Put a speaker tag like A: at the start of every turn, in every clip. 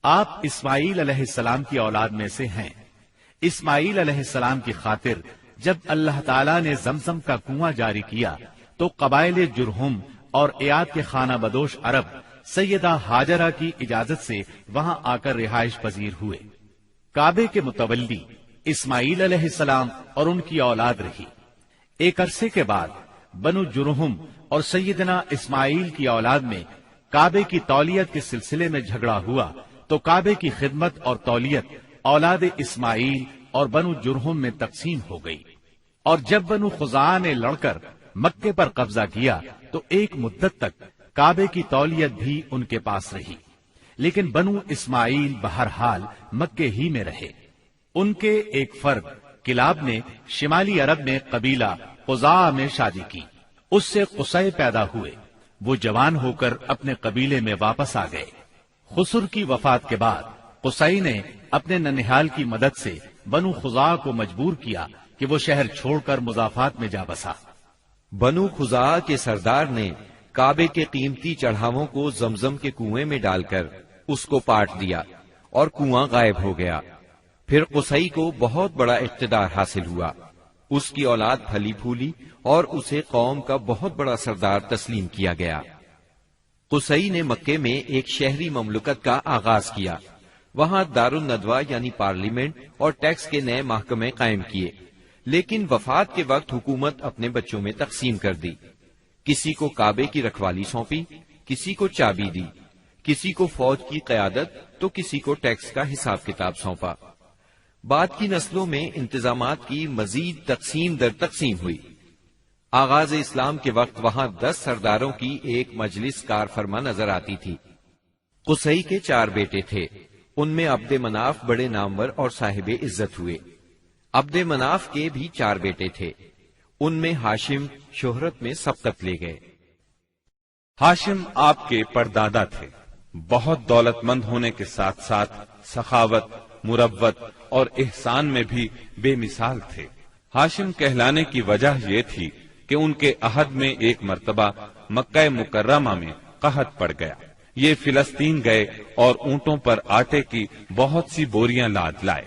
A: آپ اسماعیل علیہ السلام کی اولاد میں سے ہیں۔ اسماعیل علیہ السلام کی خاطر جب اللہ تعالیٰ نے زمزم کا کنواں جاری کیا تو قبائل جرہم اور ایاد کے خانہ بدوش عرب سیدہ ہاجرہ کی اجازت سے وہاں آ کر رہائش پذیر ہوئے۔ کعبے کے متولی اسماعیل علیہ السلام اور ان کی اولاد رہی۔ ایک عرصے کے بعد بنو جرہم اور سیدنا اسماعیل کی اولاد میں کعبے کی تولیت کے سلسلے میں جھگڑا ہوا تو کعبے کی خدمت اور تولیت اولاد اسماعیل اور بنو جرہم میں تقسیم ہو گئی، اور جب بنو خزاعہ نے لڑ کر مکے پر قبضہ کیا تو ایک مدت تک کعبے کی تولیت بھی ان کے پاس رہی، لیکن بنو اسماعیل بہرحال مکے ہی میں رہے۔ ان کے ایک فرد کلاب نے شمالی عرب میں قبیلہ قزاعہ میں شادی کی، اس سے قصی پیدا ہوئے۔ وہ جوان ہو کر اپنے قبیلے میں واپس آ گئے۔ خسر کی وفات کے بعد قصی نے اپنے ننہال کی مدد سے بنو خزاعہ کو مجبور کیا کہ وہ شہر چھوڑ کر مضافات میں جا بسا۔
B: بنو خزاعہ کے سردار نے کعبے کے قیمتی چڑھاووں کو زمزم کے کنویں میں ڈال کر اس کو پاٹ دیا اور کنواں غائب ہو گیا۔ پھر قصی کو بہت بڑا اقتدار حاصل ہوا، اس کی اولاد پھلی پھولی اور اسے قوم کا بہت بڑا سردار تسلیم کیا گیا۔ قصی نے مکے میں ایک شہری مملکت کا آغاز کیا، وہاں دار الندوہ یعنی پارلیمنٹ اور ٹیکس کے نئے محکمے قائم کیے، لیکن وفات کے وقت حکومت اپنے بچوں میں تقسیم کر دی۔ کسی کو کعبے کی رکھوالی سونپی، کسی کو چابی دی، کسی کو فوج کی قیادت تو کسی کو ٹیکس کا حساب کتاب سونپا۔ بعد کی نسلوں میں انتظامات کی مزید تقسیم در تقسیم ہوئی۔ آغاز اسلام کے وقت وہاں 10 سرداروں کی ایک مجلس کار فرما نظر آتی تھی۔ قصی کے 4 بیٹے تھے، ان میں عبد مناف بڑے نامور اور صاحب عزت ہوئے۔ عبد مناف کے بھی 4 بیٹے تھے، ان میں ہاشم شہرت میں سبقت لے گئے۔
C: ہاشم آپ کے پردادا تھے، بہت دولت مند ہونے کے ساتھ ساتھ سخاوت، مروت اور احسان میں بھی بے مثال تھے۔ ہاشم کہلانے کی وجہ یہ تھی کہ ان کے عہد میں ایک مرتبہ مکہ مکرمہ میں قحط پڑ گیا۔ یہ فلسطین گئے اور اونٹوں پر آٹے کی بہت سی بوریاں لاد لائے،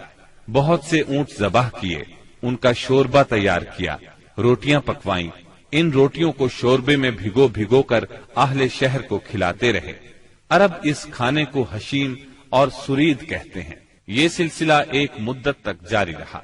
C: بہت سے اونٹ ذبح کیے، ان کا شوربہ تیار کیا، روٹیاں پکوائیں، ان روٹیوں کو شوربے میں بھگو بھگو کر اہل شہر کو کھلاتے رہے۔ عرب اس کھانے کو حشیم اور سرید کہتے ہیں۔ یہ سلسلہ ایک مدت تک جاری رہا،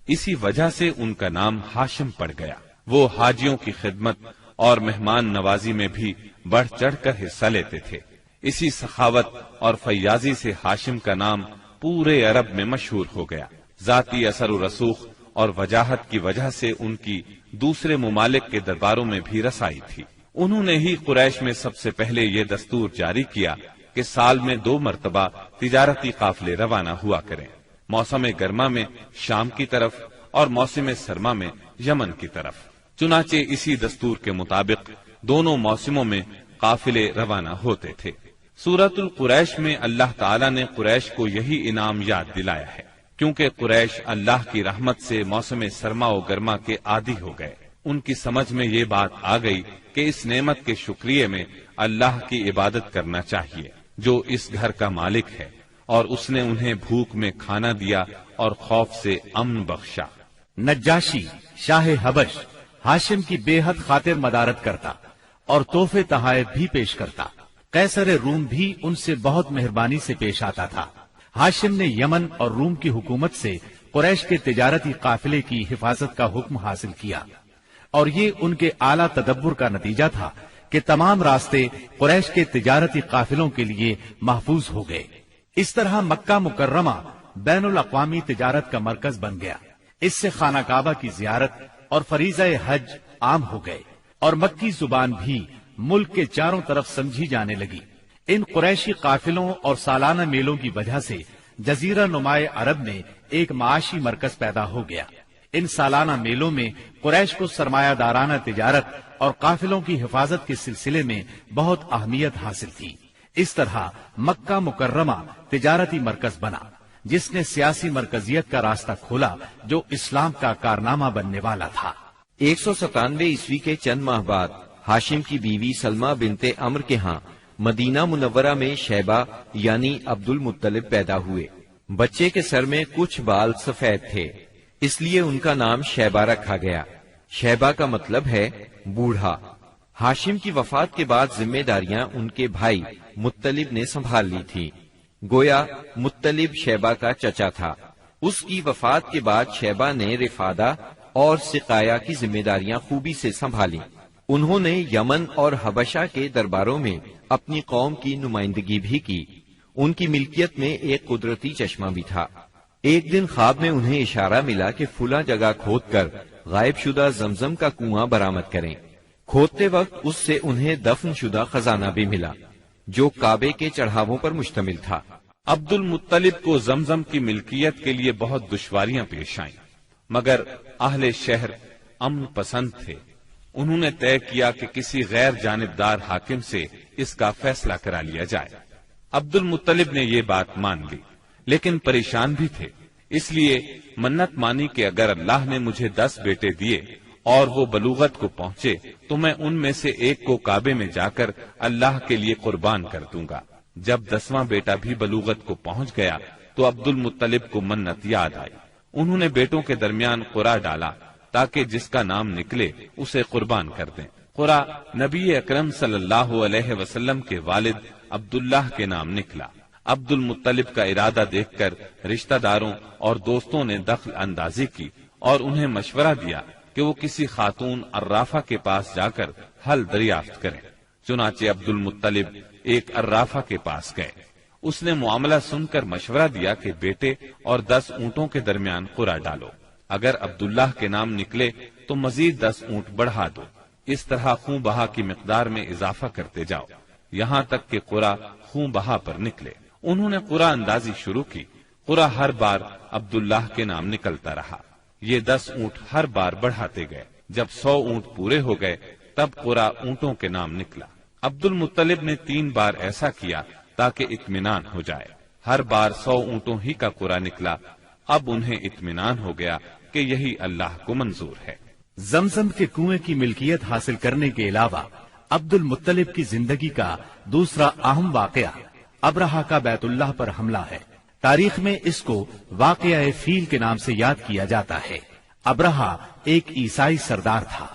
C: اسی وجہ سے ان کا نام ہاشم پڑ گیا۔ وہ حاجیوں کی خدمت اور مہمان نوازی میں بھی بڑھ چڑھ کر حصہ لیتے تھے۔ اسی سخاوت اور فیاضی سے ہاشم کا نام پورے عرب میں مشہور ہو گیا۔ ذاتی اثر و رسوخ اور وجاہت کی وجہ سے ان کی دوسرے ممالک کے درباروں میں بھی رسائی تھی۔ انہوں نے ہی قریش میں سب سے پہلے یہ دستور جاری کیا کہ سال میں 2 مرتبہ تجارتی قافلے روانہ ہوا کریں، موسم گرما میں شام کی طرف اور موسم سرما میں یمن کی طرف۔ چنانچہ اسی دستور کے مطابق دونوں موسموں میں قافلے روانہ ہوتے تھے۔ سورۃ القریش میں اللہ تعالیٰ نے قریش کو یہی انعام یاد دلایا ہے، کیونکہ قریش اللہ کی رحمت سے موسم سرما و گرما کے عادی ہو گئے۔ ان کی سمجھ میں یہ بات آ گئی کہ اس نعمت کے شکریہ میں اللہ کی عبادت کرنا چاہیے جو اس گھر کا مالک ہے، اور اس نے انہیں بھوک میں کھانا دیا اور خوف سے امن بخشا۔
A: نجاشی شاہ حبش ہاشم کی بے حد خاطر مدارت کرتا اور تحفے تحائف بھی پیش کرتا۔ قیصر روم بھی ان سے بہت مہربانی سے پیش آتا تھا۔ ہاشم نے یمن اور روم کی حکومت سے قریش کے تجارتی قافلے کی حفاظت کا حکم حاصل کیا، اور یہ ان کے اعلیٰ تدبر کا نتیجہ تھا کہ تمام راستے قریش کے تجارتی قافلوں کے لیے محفوظ ہو گئے۔ اس طرح مکہ مکرمہ بین الاقوامی تجارت کا مرکز بن گیا۔ اس سے خانہ کعبہ کی زیارت اور فریضہ حج عام ہو گئے، اور مکی زبان بھی ملک کے چاروں طرف سمجھی جانے لگی۔ ان قریشی قافلوں اور سالانہ میلوں کی وجہ سے جزیرہ نمائے عرب میں ایک معاشی مرکز پیدا ہو گیا۔ ان سالانہ میلوں میں قریش کو سرمایہ دارانہ تجارت اور قافلوں کی حفاظت کے سلسلے میں بہت اہمیت حاصل تھی۔ اس طرح مکہ مکرمہ تجارتی مرکز بنا، جس نے سیاسی مرکزیت کا راستہ کھولا جو اسلام کا کارنامہ بننے والا تھا۔
B: 197 عیسوی کے چند ماہ بعد ہاشم کی بیوی سلمہ بنت عمرو کے ہاں مدینہ منورہ میں شیبہ یعنی عبد المطلب پیدا ہوئے۔ بچے کے سر میں کچھ بال سفید تھے، اس لیے ان کا نام شیبہ رکھا گیا۔ شیبہ کا مطلب ہے بوڑھا۔ ہاشم کی وفات کے بعد ذمہ داریاں ان کے بھائی مطلب نے سنبھال لی تھی۔ گویا مطلب شیبہ کا چچا تھا۔ اس کی وفات کے بعد شیبہ نے رفادہ اور سقایا کی ذمہ داریاں خوبی سے سنبھالی۔ انہوں نے یمن اور حبشہ کے درباروں میں اپنی قوم کی نمائندگی بھی کی۔ ان کی ملکیت میں ایک قدرتی چشمہ بھی تھا۔ ایک دن خواب میں انہیں اشارہ ملا کہ فلاں جگہ کھود کر غائب شدہ زمزم کا کنواں برآمد کریں۔ کھودتے وقت اس سے انہیں دفن شدہ خزانہ بھی ملا جو کعبے کے چڑھاووں پر مشتمل تھا۔
C: عبد المطلب کو زمزم کی ملکیت کے لیے بہت دشواریاں پیش آئیں، مگر اہل شہر امن پسند تھے۔ انہوں نے طے کیا کہ کسی غیر جانبدار حاکم سے اس کا فیصلہ کرا لیا جائے۔ عبد المطلب نے یہ بات مان لی، لیکن پریشان بھی تھے، اس لیے منت مانی کہ اگر اللہ نے مجھے 10 بیٹے دیے اور وہ بلوغت کو پہنچے تو میں ان میں سے ایک کو کعبے میں جا کر اللہ کے لیے قربان کر دوں گا۔ جب 10واں بیٹا بھی بلوغت کو پہنچ گیا تو عبد المطلب کو منت یاد آئی۔ انہوں نے بیٹوں کے درمیان قرعہ ڈالا تاکہ جس کا نام نکلے اسے قربان کر دیں۔ قرعہ نبی اکرم صلی اللہ علیہ وسلم کے والد عبداللہ کے نام نکلا۔ عبد المطلب کا ارادہ دیکھ کر رشتہ داروں اور دوستوں نے دخل اندازی کی اور انہیں مشورہ دیا کہ وہ کسی خاتون عرافہ کے پاس جا کر حل دریافت کریں۔ چنانچہ عبد المطلب ایک عرافہ کے پاس گئے۔ اس نے معاملہ سن کر مشورہ دیا کہ بیٹے اور 10 اونٹوں کے درمیان قرعہ ڈالو، اگر عبداللہ کے نام نکلے تو مزید 10 اونٹ بڑھا دو، اس طرح خون بہا کی مقدار میں اضافہ کرتے جاؤ یہاں تک کہ قرعہ خون بہا پر نکلے۔ انہوں نے قرعہ اندازی شروع کی۔ قرعہ ہر بار عبداللہ کے نام نکلتا رہا۔ یہ 10 اونٹ ہر بار بڑھاتے گئے۔ جب 100 اونٹ پورے ہو گئے تب قرعہ اونٹوں کے نام نکلا۔ عبد المطلب نے 3 بار ایسا کیا تاکہ اطمینان ہو جائے۔ ہر بار 100 اونٹوں ہی کا قرعہ نکلا۔ اب انہیں اطمینان ہو گیا کہ یہی اللہ کو منظور ہے۔
A: زمزم کے کنویں کی ملکیت حاصل کرنے کے علاوہ عبد المطلب کی زندگی کا دوسرا اہم واقعہ ابرہہ کا بیت اللہ پر حملہ ہے۔ تاریخ میں اس کو واقعہ فیل کے نام سے یاد کیا جاتا ہے۔ ابرہہ ایک عیسائی سردار تھا۔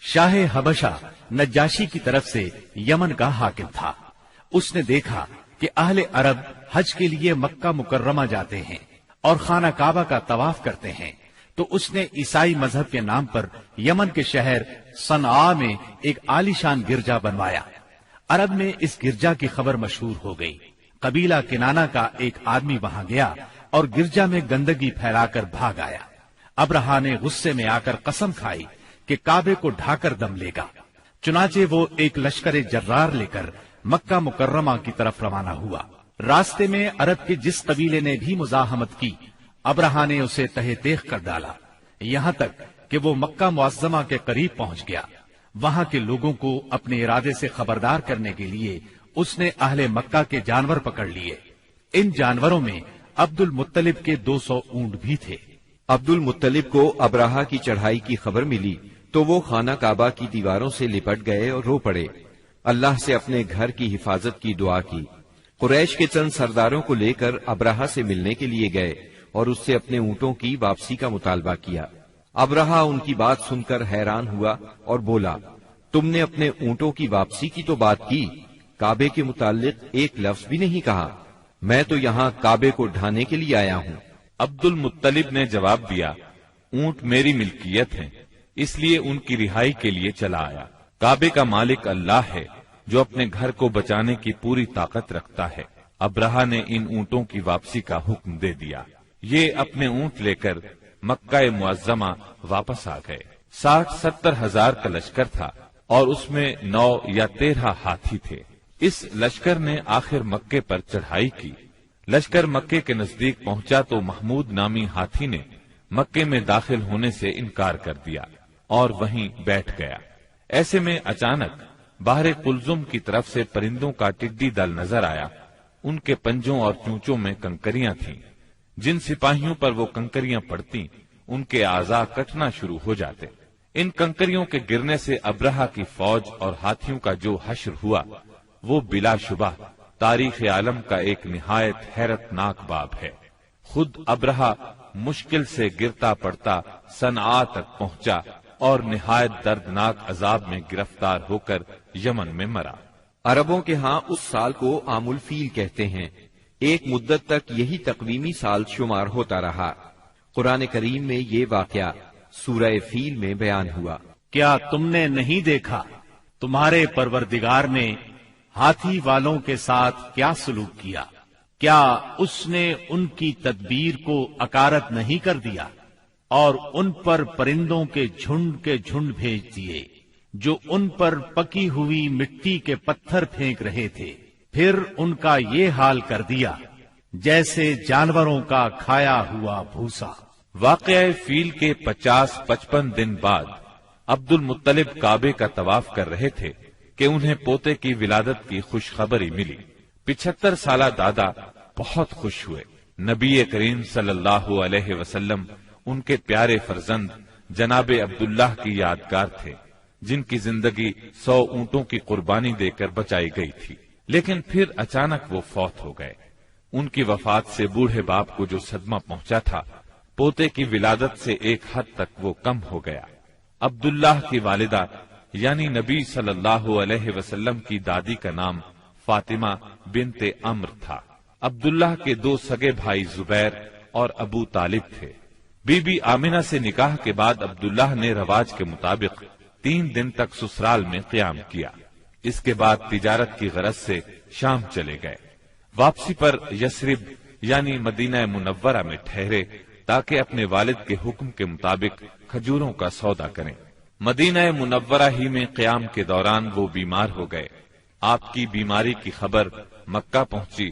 A: شاہ حبشہ نجاشی کی طرف سے یمن کا حاکم تھا۔ اس نے دیکھا کہ اہل عرب حج کے لیے مکہ مکرمہ جاتے ہیں اور خانہ کعبہ کا طواف کرتے ہیں، تو اس نے عیسائی مذہب کے نام پر یمن کے شہر صنعاء میں ایک عالیشان گرجا بنوایا۔ عرب میں اس گرجا کی خبر مشہور ہو گئی۔ قبیلہ کنانہ کا ایک آدمی وہاں گیا اور گرجا میں گندگی پھیلا کر بھاگ آیا۔ ابرہہ نے غصے میں آ کر قسم کھائی کہ کعبے کو ڈھا کر دم لے گا۔ چنانچہ وہ ایک لشکر جرار لے کر مکہ مکرمہ کی طرف روانہ ہوا۔ راستے میں عرب کے جس قبیلے نے بھی مزاحمت کی، ابرہہ نے اسے تہہ تیغ کر ڈالا، یہاں تک کہ وہ مکہ معظمہ کے قریب پہنچ گیا۔ وہاں کے لوگوں کو اپنے ارادے سے خبردار کرنے کے لیے اس نے اہل مکہ کے جانور پکڑ لیے۔ ان جانوروں میں عبد المطلب کے 200 اونٹ بھی تھے۔
B: عبد المطلب کو ابرہہ کی چڑھائی کی خبر ملی تو وہ خانہ کعبہ کی دیواروں سے لپٹ گئے اور رو پڑے۔ اللہ سے اپنے گھر کی حفاظت کی دعا کی۔ قریش کے چند سرداروں کو لے کر ابرہہ سے ملنے کے لیے گئے اور اس سے اپنے اونٹوں کی واپسی کا مطالبہ کیا۔ ابرہہ ان کی بات سن کر حیران ہوا اور بولا، تم نے اپنے اونٹوں کی واپسی کی تو بات کی، کعبے کے متعلق ایک لفظ بھی نہیں کہا۔ میں تو یہاں کعبے کو ڈھانے کے لیے آیا ہوں۔
C: عبد المطلب نے جواب دیا، اونٹ میری ملکیت ہیں، اس لیے ان کی رہائی کے لیے چلا آیا۔ کعبے کا مالک اللہ ہے جو اپنے گھر کو بچانے کی پوری طاقت رکھتا ہے۔ ابرہہ نے ان اونٹوں کی واپسی کا حکم دے دیا۔ یہ اپنے اونٹ لے کر مکہ معظمہ واپس آ گئے۔ 60-70 ہزار کا لشکر تھا اور اس میں 9 یا 13 ہاتھی تھے۔ اس لشکر نے آخر مکے پر چڑھائی کی۔ لشکر مکے کے نزدیک پہنچا تو محمود نامی ہاتھی نے مکے میں داخل ہونے سے انکار کر دیا اور وہیں بیٹھ گیا۔ ایسے میں اچانک باہر قلزم کی طرف سے پرندوں کا ٹڈی دل نظر آیا۔ ان کے پنجوں اور چونچوں میں کنکریاں تھیں۔ جن سپاہیوں پر وہ کنکریاں پڑتی ان کے اعضاء کٹنا شروع ہو جاتے۔ ان کنکریوں کے گرنے سے ابرہہ کی فوج اور ہاتھیوں کا جو حشر ہوا وہ بلا شبہ تاریخ عالم کا ایک نہایت حیرت ناک باب ہے۔ خود ابرہہ مشکل سے گرتا پڑتا صنعاء تک پہنچا اور نہایت دردناک عذاب میں گرفتار ہو کر یمن میں مرا۔
B: عربوں کے ہاں اس سال کو عام الفیل کہتے ہیں۔ ایک مدت تک یہی تقویمی سال شمار ہوتا رہا۔ قرآن کریم میں یہ واقعہ سورہ فیل میں بیان ہوا۔
A: کیا تم نے نہیں دیکھا تمہارے پروردگار نے ہاتھی والوں کے ساتھ کیا سلوک کیا؟ کیا اس نے ان کی تدبیر کو اکارت نہیں کر دیا اور ان پر پرندوں کے جھنڈ بھیج دیے جو ان پر پکی ہوئی مٹی کے پتھر پھینک رہے تھے، پھر ان کا یہ حال کر دیا جیسے جانوروں کا کھایا ہوا بھوسا۔
C: واقعہ فیل کے 50-55 دن بعد عبد المطلب کعبے کا طواف کر رہے تھے کہ انہیں پوتے کی ولادت کی خوشخبری ملی۔ 75 سالہ دادا بہت خوش ہوئے۔ نبی کریم صلی اللہ علیہ وسلم ان کے پیارے فرزند جناب عبداللہ کی یادگار تھے، جن کی زندگی 100 اونٹوں کی قربانی دے کر بچائی گئی تھی، لیکن پھر اچانک وہ فوت ہو گئے۔ ان کی وفات سے بوڑھے باپ کو جو صدمہ پہنچا تھا، پوتے کی ولادت سے ایک حد تک وہ کم ہو گیا۔ عبداللہ کی والدہ یعنی نبی صلی اللہ علیہ وسلم کی دادی کا نام فاطمہ بنت عمرو تھا۔ عبداللہ کے 2 سگے بھائی زبیر اور ابو طالب تھے۔ بی بی آمنہ سے نکاح کے بعد عبداللہ نے رواج کے مطابق 3 دن تک سسرال میں قیام کیا۔ اس کے بعد تجارت کی غرض سے شام چلے گئے۔ واپسی پر یثرب یعنی مدینہ منورہ میں ٹھہرے تاکہ اپنے والد کے حکم کے مطابق کھجوروں کا سودا کریں۔ مدینہ منورہ ہی میں قیام کے دوران وہ بیمار ہو گئے۔ آپ کی بیماری کی خبر مکہ پہنچی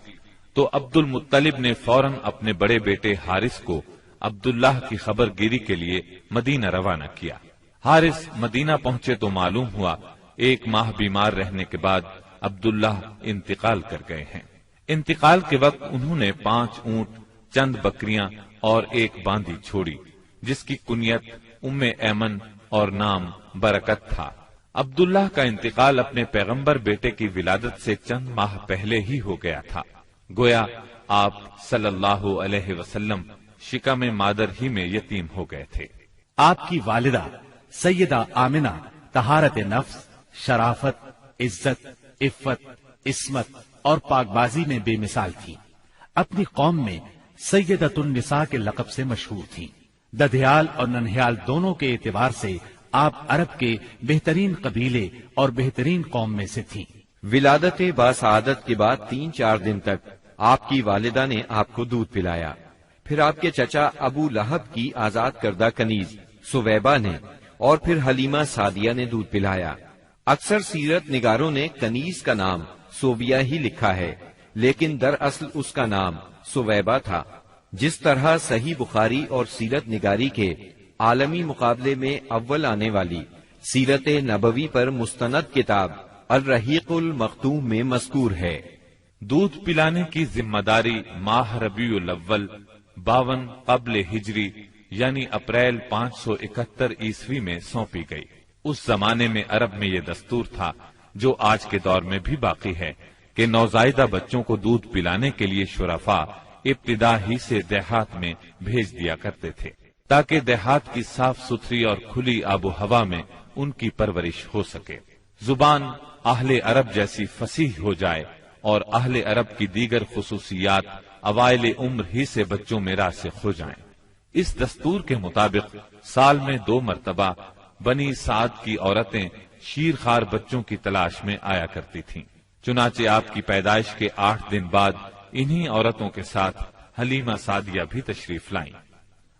C: تو عبد المطلب نے فوراً اپنے بڑے بیٹے حارث کو عبداللہ کی خبر گیری کے لیے مدینہ روانہ کیا۔ حارث مدینہ پہنچے تو معلوم ہوا 1 ماہ بیمار رہنے کے بعد عبداللہ انتقال کر گئے ہیں۔ انتقال کے وقت انہوں نے 5 اونٹ، چند بکریاں اور 1 باندی چھوڑی، جس کی کنیت ام ایمن اور نام برکت تھا۔ عبداللہ کا انتقال اپنے پیغمبر بیٹے کی ولادت سے چند ماہ پہلے ہی ہو گیا تھا۔ گویا آپ صلی اللہ علیہ وسلم شکم مادر ہی میں یتیم ہو گئے تھے۔
A: آپ کی والدہ سیدہ آمنہ طہارت نفس، شرافت، عزت، عفت، عصمت اور پاک بازی میں بے مثال تھی۔ اپنی قوم میں سیدۃ النساء کے لقب سے مشہور تھی۔ ددھیال اور ننہیال دونوں کے اعتبار سے آپ عرب کے بہترین قبیلے اور بہترین قوم میں سے تھیں۔
B: ولادت باسعادت کے بعد 3-4 دن تک آپ کی والدہ نے آپ کو دودھ پلایا۔ پھر آپ کے چچا ابو لہب کی آزاد کردہ کنیز سویبہ نے اور پھر حلیمہ سعدیہ نے دودھ پلایا۔ اکثر سیرت نگاروں نے کنیز کا نام سوبیہ ہی لکھا ہے، لیکن دراصل اس کا نام سویبہ تھا۔ جس طرح صحیح بخاری اور سیرت نگاری کے عالمی مقابلے میں اول آنے والی سیرت نبوی پر مستند کتاب الرحیق المختوم میں مذکور ہے۔
C: دودھ پلانے کی ذمہ داری ماہ ربیع الاول 52 قبل ہجری یعنی اپریل 571 عیسوی میں سونپی گئی۔ اس زمانے میں عرب میں یہ دستور تھا، جو آج کے دور میں بھی باقی ہے، کہ نوزائیدہ بچوں کو دودھ پلانے کے لیے شرفاء ابتدا ہی سے دیہات میں بھیج دیا کرتے تھے، تاکہ دیہات کی صاف ستھری اور کھلی آب و ہوا میں ان کی پرورش ہو سکے، زبان اہل عرب جیسی فصیح ہو جائے اور اہل عرب کی دیگر خصوصیات اوائل عمر ہی سے بچوں میں راسخ ہو جائیں۔ اس دستور کے مطابق سال میں 2 مرتبہ بنی سعد کی عورتیں شیرخوار بچوں کی تلاش میں آیا کرتی تھیں۔ چنانچہ آپ کی پیدائش کے 8 دن بعد انہی عورتوں کے ساتھ حلیمہ سعدیہ بھی تشریف لائیں۔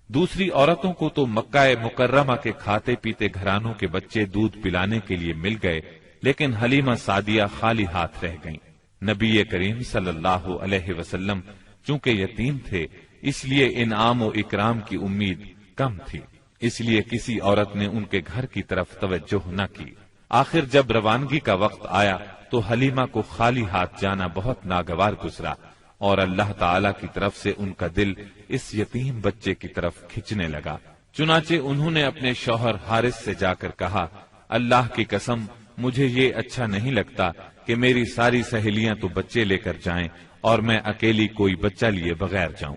C: دوسری عورتوں کو تو مکہ مکرمہ کے کھاتے پیتے گھرانوں کے بچے دودھ پلانے کے لیے مل گئے، لیکن حلیمہ سعدیہ خالی ہاتھ رہ گئیں۔ نبی کریم صلی اللہ علیہ وسلم چونکہ یتیم تھے، اس لیے انعام و اکرام کی امید کم تھی، اس لیے کسی عورت نے ان کے گھر کی طرف توجہ نہ کی۔ آخر جب روانگی کا وقت آیا تو حلیمہ کو خالی ہاتھ جانا بہت ناگوار گزرا، اور اللہ تعالی کی طرف سے ان کا دل اس یتیم بچے کی طرف کھنچنے لگا۔ چنانچہ انہوں نے اپنے شوہر حارث سے جا کر کہا، اللہ کی قسم مجھے یہ اچھا نہیں لگتا کہ میری ساری سہیلیاں تو بچے لے کر جائیں اور میں اکیلی کوئی بچہ لیے بغیر جاؤں،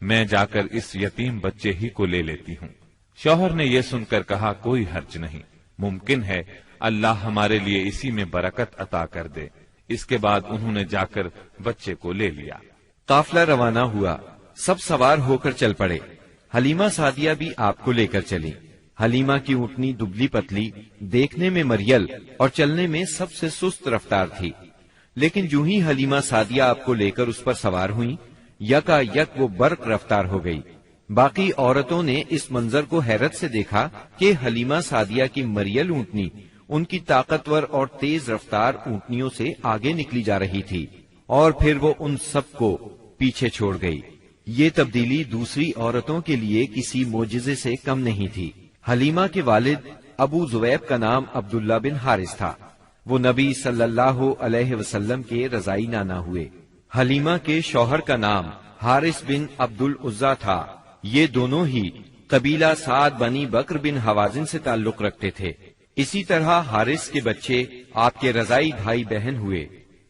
C: میں جا کر اس یتیم بچے ہی کو لے لیتی ہوں۔ شوہر نے یہ سن کر کہا کوئی حرج نہیں، ممکن ہے اللہ ہمارے لیے اسی میں برکت عطا کر دے۔ اس کے بعد انہوں نے جا کر بچے کو لے لیا۔
B: قافلہ روانہ ہوا، سب سوار ہو کر چل پڑے۔ حلیمہ سعدیہ بھی آپ کو لے کر چلی۔ حلیمہ کی اونٹنی دبلی پتلی، دیکھنے میں مریل اور چلنے میں سب سے سست رفتار تھی، لیکن جو ہی حلیمہ سعدیہ آپ کو لے کر اس پر سوار ہوئیں، یکا یک وہ برق رفتار ہو گئی۔ باقی عورتوں نے اس منظر کو حیرت سے دیکھا کہ حلیمہ سعدیہ کی مریل اونٹنی ان کی طاقتور اور تیز رفتار اونٹنیوں سے آگے نکلی جا رہی تھی، اور پھر وہ ان سب کو پیچھے چھوڑ گئی۔ یہ تبدیلی دوسری عورتوں کے لیے کسی معجزے سے کم نہیں تھی۔ حلیمہ کے والد ابو زویب کا نام عبداللہ بن حارث تھا، وہ نبی صلی اللہ علیہ وسلم کے رضائی نانا ہوئے۔ حلیمہ کے شوہر کا نام حارث بن عبد العزا تھا، یہ دونوں ہی قبیلہ سعد بنی بکر بن حوازن سے تعلق رکھتے تھے۔ اسی طرح حارث کے بچے آپ کے رضائی بھائی بہن ہوئے۔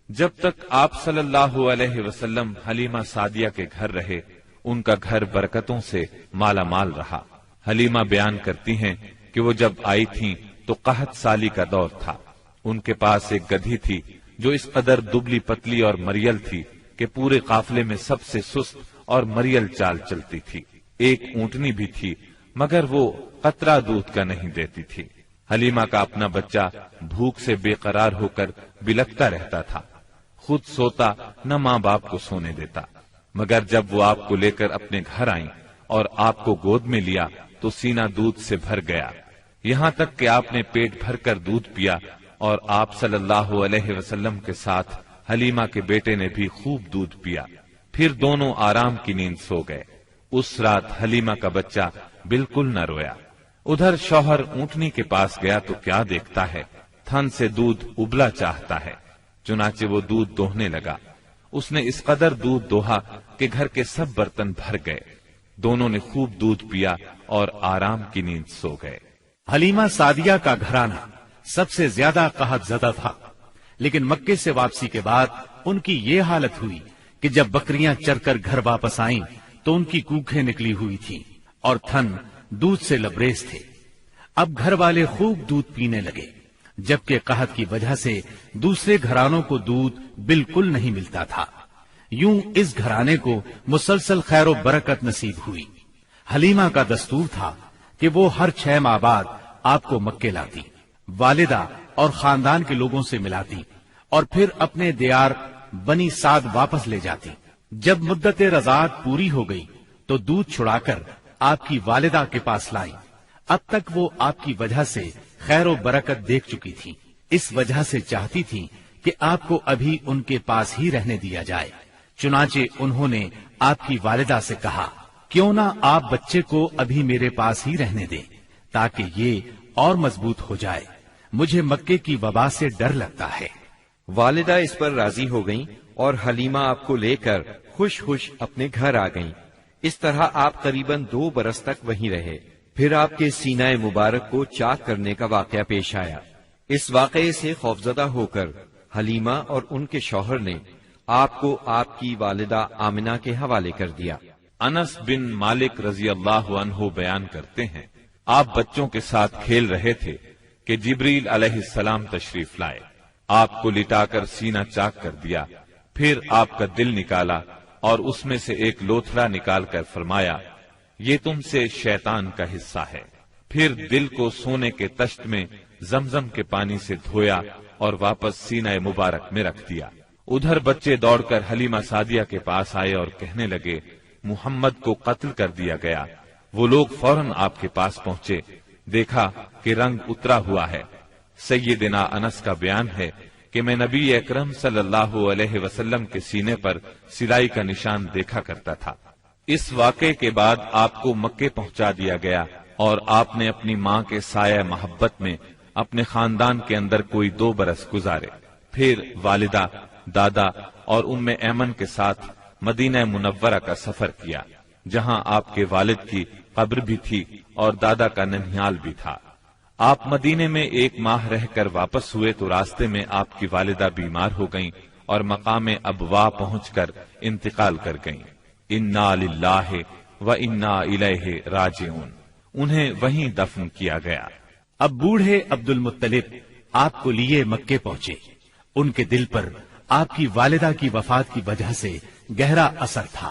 C: جب تک آپ صلی اللہ علیہ وسلم حلیمہ سعدیہ کے گھر رہے، ان کا گھر برکتوں سے مالا مال رہا۔ حلیمہ بیان کرتی ہیں کہ وہ جب آئی تھیں تو قحط سالی کا دور تھا۔ ان کے پاس ایک گدھی تھی جو اس قدر دبلی پتلی اور مریل تھی کہ پورے قافلے میں سب سے سست اور مریل چال چلتی تھی۔ ایک اونٹنی بھی تھی مگر وہ قطرہ دودھ کا نہیں دیتی تھی۔ حلیمہ کا اپنا بچہ بھوک سے بے قرار ہو کر بلکتا رہتا تھا، خود سوتا نہ ماں باپ کو سونے دیتا، مگر جب وہ آپ کو لے کر اپنے گھر آئیں اور آپ کو گود میں لیا تو سینہ دودھ سے بھر گیا، یہاں تک کہ آپ نے پیٹ بھر کر دودھ پیا، اور آپ صلی اللہ علیہ وسلم کے ساتھ حلیمہ کے بیٹے نے بھی خوب دودھ پیا۔ پھر دونوں آرام کی نیند سو گئے۔ اس رات حلیمہ کا بچہ بالکل نہ رویا۔ ادھر شوہر اونٹنی کے پاس گیا تو کیا دیکھتا ہے، تھن سے دودھ ابلا چاہتا ہے، چنانچہ وہ دودھ دوہنے لگا۔ اس نے اس قدر دودھ دوہا کہ گھر کے سب برتن بھر گئے۔ دونوں نے خوب دودھ پیا اور آرام کی نیند سو گئے۔
A: حلیمہ سعدیہ کا گھرانہ سب سے زیادہ قحط زدہ تھا، لیکن مکے سے واپسی کے بعد ان کی یہ حالت ہوئی کہ جب بکریاں چر کر گھر واپس آئیں تو ان کی کوکھیں نکلی ہوئی تھیں اور تھن دودھ سے لبریز تھے۔ اب گھر والے خوب دودھ پینے لگے، جبکہ قحط کی وجہ سے دوسرے گھرانوں کو دودھ بالکل نہیں ملتا تھا۔ یوں اس گھرانے کو مسلسل خیر و برکت نصیب ہوئی۔ حلیمہ کا دستور تھا کہ وہ ہر 6 ماہ بعد آپ کو مکے لاتی، والدہ اور خاندان کے لوگوں سے ملاتی اور پھر اپنے دیار بنی سعد واپس لے جاتی۔ جب مدت رضاعت پوری ہو گئی تو دودھ چھڑا کر آپ کی والدہ کے پاس لائی۔ اب تک وہ آپ کی وجہ سے خیر و برکت دیکھ چکی تھی، اس وجہ سے چاہتی تھی کہ آپ کو ابھی ان کے پاس ہی رہنے دیا جائے۔ چنانچہ انہوں نے آپ کی والدہ سے کہا، کیوں نہ آپ بچے کو ابھی میرے پاس ہی رہنے دیں تاکہ یہ اور مضبوط ہو جائے، مجھے مکے کی وبا سے ڈر لگتا ہے۔
B: والدہ اس پر راضی ہو گئیں اور حلیمہ آپ کو لے کر خوش خوش اپنے گھر آ گئیں۔ اس طرح آپ قریباً 2 برس تک وہیں رہے۔ پھر آپ کے سینہ مبارک کو چاک کرنے کا واقعہ پیش آیا۔ اس واقعے سے خوفزدہ ہو کر حلیمہ اور ان کے شوہر نے آپ کو آپ کی والدہ آمنہ کے حوالے کر دیا۔
C: انس بن مالک رضی اللہ عنہ بیان کرتے ہیں، آپ بچوں کے ساتھ کھیل رہے تھے کہ جبریل علیہ السلام تشریف لائے، آپ کو لٹا کر سینہ چاک کر دیا، پھر آپ کا دل نکالا اور اس میں سے ایک لوتھڑا نکال کر فرمایا، یہ تم سے شیطان کا حصہ ہے۔ پھر دل کو سونے کے تشت میں زمزم کے پانی سے دھویا اور واپس سینہ مبارک میں رکھ دیا۔ ادھر بچے دوڑ کر حلیمہ سعدیہ کے پاس آئے اور کہنے لگے، محمد کو قتل کر دیا گیا۔ وہ لوگ فوراً آپ کے پاس پہنچے، دیکھا کہ رنگ اترا ہوا ہے۔ سیدنا انس کا بیان ہے کہ میں نبی اکرم صلی اللہ علیہ وسلم کے سینے پر سلائی کا نشان دیکھا کرتا تھا۔ اس واقعے کے بعد آپ کو مکے پہنچا دیا گیا اور آپ نے اپنی ماں کے سایہ محبت میں اپنے خاندان کے اندر کوئی 2 برس گزارے۔ پھر والدہ، دادا اور ام ایمن کے ساتھ مدینہ منورہ کا سفر کیا، جہاں آپ کے والد کی قبر بھی تھی اور دادا کا ننھیال بھی تھا۔ آپ مدینے میں 1 ماہ رہ کر واپس ہوئے تو راستے میں آپ کی والدہ بیمار ہو گئیں اور مقام ابوا پہنچ کر انتقال کر گئیں۔ انا للہ و انا الیہ راجعون، انہیں وہیں دفن کیا گیا۔
A: اب بوڑھے عبد المطلب آپ کو لیے مکے پہنچے۔ ان کے دل پر آپ کی والدہ کی وفات کی وجہ سے گہرا اثر تھا۔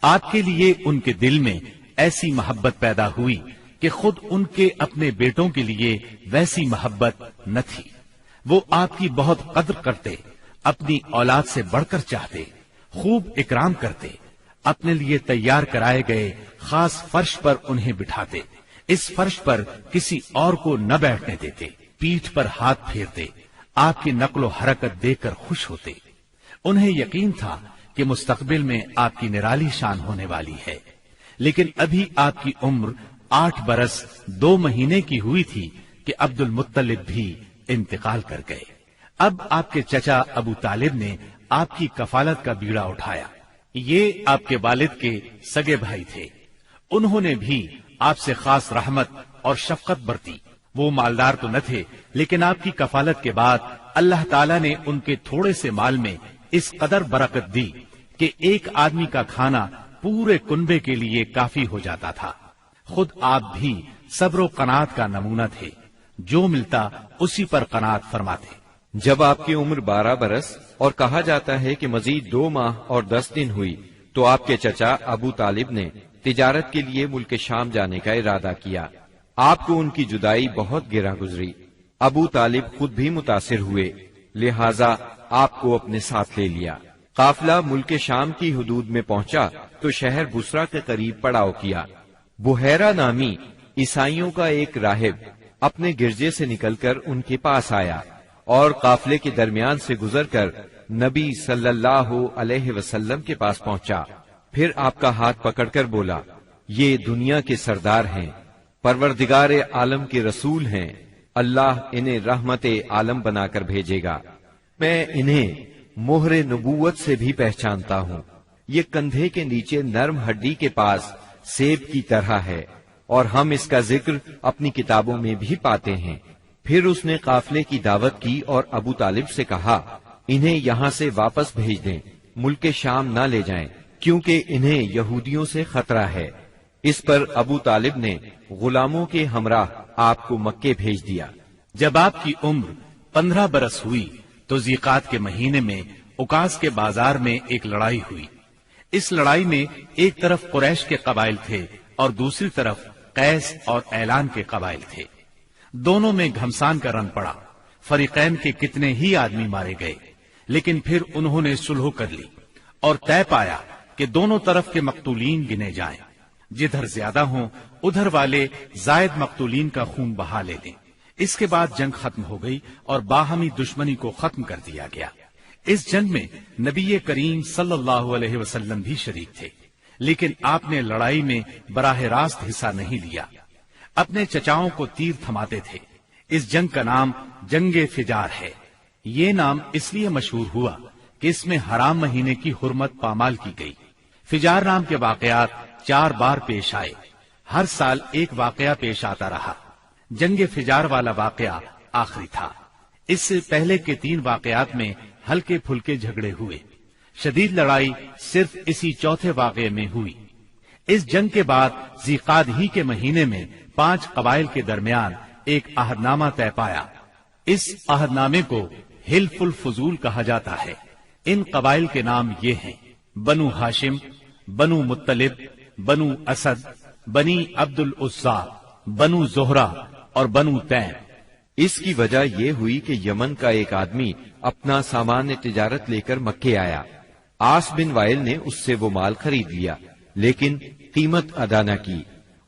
A: آپ کے لیے ان کے دل میں ایسی محبت پیدا ہوئی کہ خود ان کے اپنے بیٹوں کے لیے ویسی محبت نہ تھی۔ وہ آپ کی بہت قدر کرتے، اپنی اولاد سے بڑھ کر چاہتے، خوب اکرام کرتے، اپنے لیے تیار کرائے گئے خاص فرش پر انہیں بٹھاتے، اس فرش پر کسی اور کو نہ بیٹھنے دیتے، پیٹھ پر ہاتھ پھیرتے، آپ کی نقل و حرکت دیکھ کر خوش ہوتے۔ انہیں یقین تھا کہ مستقبل میں آپ کی نرالی شان ہونے والی ہے، لیکن ابھی آپ کی عمر 8 برس 2 مہینے کی ہوئی تھی کہ عبد المطلب بھی انتقال کر گئے۔ اب آپ کے چچا ابو طالب نے آپ کی کفالت کا بیڑا اٹھایا۔ یہ آپ کے والد کے سگے بھائی تھے، انہوں نے بھی آپ سے خاص رحمت اور شفقت برتی۔ وہ مالدار تو نہ تھے، لیکن آپ کی کفالت کے بعد اللہ تعالیٰ نے ان کے تھوڑے سے مال میں اس قدر برکت دی کہ ایک آدمی کا کھانا پورے کنبے کے لیے کافی ہو جاتا تھا۔ خود آپ بھی صبر و قناعت کا نمونہ تھے، جو ملتا اسی پر قناعت فرماتے۔
B: جب آپ کی عمر 12 برس اور کہا جاتا ہے کہ مزید 2 ماہ اور 10 دن ہوئی تو آپ کے چچا ابو طالب نے تجارت کے لیے ملک شام جانے کا ارادہ کیا۔ آپ کو ان کی جدائی بہت گراں گزری۔ ابو طالب خود بھی متاثر ہوئے، لہذا آپ کو اپنے ساتھ لے لیا۔ قافلہ ملک شام کی حدود میں پہنچا تو شہر بصرہ کے قریب پڑاؤ کیا۔ بحیرہ نامی عیسائیوں کا ایک راہب اپنے گرجے سے نکل کر ان کے پاس آیا اور قافلے کے درمیان سے گزر کر نبی صلی اللہ علیہ وسلم کے پاس پہنچا۔ پھر آپ کا ہاتھ پکڑ کر بولا، یہ دنیا کے سردار ہیں، پروردگار عالم کے رسول ہیں، اللہ انہیں رحمت عالم بنا کر بھیجے گا۔ میں انہیں مہر نبوت سے بھی پہچانتا ہوں۔ یہ کندھے کے نیچے نرم ہڈی کے پاس سیب کی طرح ہے، اور ہم اس کا ذکر اپنی کتابوں میں بھی پاتے ہیں۔ پھر اس نے قافلے کی دعوت کی اور ابو طالب سے کہا، انہیں یہاں سے واپس بھیج دیں، ملک شام نہ لے جائیں، کیونکہ انہیں یہودیوں سے خطرہ ہے۔ اس پر ابو طالب نے غلاموں کے ہمراہ آپ کو مکے بھیج دیا۔
A: جب آپ کی عمر 15 برس ہوئی تو ذیقات کے مہینے میں اوکاس کے بازار میں ایک لڑائی ہوئی۔ اس لڑائی میں ایک طرف قریش کے قبائل تھے اور دوسری طرف قیس اور اعلان کے قبائل تھے۔ دونوں میں گھمسان کا رن پڑا، فریقین کے کتنے ہی آدمی مارے گئے، لیکن پھر انہوں نے صلح کر لی اور طے پایا کہ دونوں طرف کے مقتولین گنے جائیں، جدھر زیادہ ہوں ادھر والے زائد مقتولین کا خون بہا لے لیں۔ اس کے بعد جنگ ختم ہو گئی اور باہمی دشمنی کو ختم کر دیا گیا۔ اس جنگ میں نبی کریم صلی اللہ علیہ وسلم بھی شریک تھے، لیکن آپ نے لڑائی میں براہ راست حصہ نہیں لیا، اپنے چچاؤں کو تیر تھماتے تھے۔ اس جنگ کا نام جنگ فجار ہے۔ یہ نام اس لیے مشہور ہوا کہ اس میں حرام مہینے کی حرمت پامال کی گئی۔ فجار نام کے واقعات 4 بار پیش آئے، ہر سال ایک واقعہ پیش آتا رہا۔ جنگ فجار والا واقعہ آخری تھا۔ اس سے پہلے کے 3 واقعات میں ہلکے پھلکے جھگڑے ہوئے، شدید لڑائی صرف اسی چوتھے واقعے میں ہوئی۔ اس جنگ کے بعد ذیقعد ہی کے مہینے میں 5 قبائل کے درمیان ایک عہد نامہ طے پایا۔ اس عہد نامے کو حلف الفضول کہا جاتا ہے۔ ان قبائل کے نام یہ ہیں: بنو ہاشم، بنو مطلب، بنو اسد، بنی عبد العزا، بنو زہرہ اور بنو تیم۔
B: اس کی وجہ یہ ہوئی کہ یمن کا ایک آدمی اپنا سامان تجارت لے کر مکے آیا۔ عاص بن وائل نے اس سے وہ مال خرید لیا، لیکن قیمت ادا نہ کی۔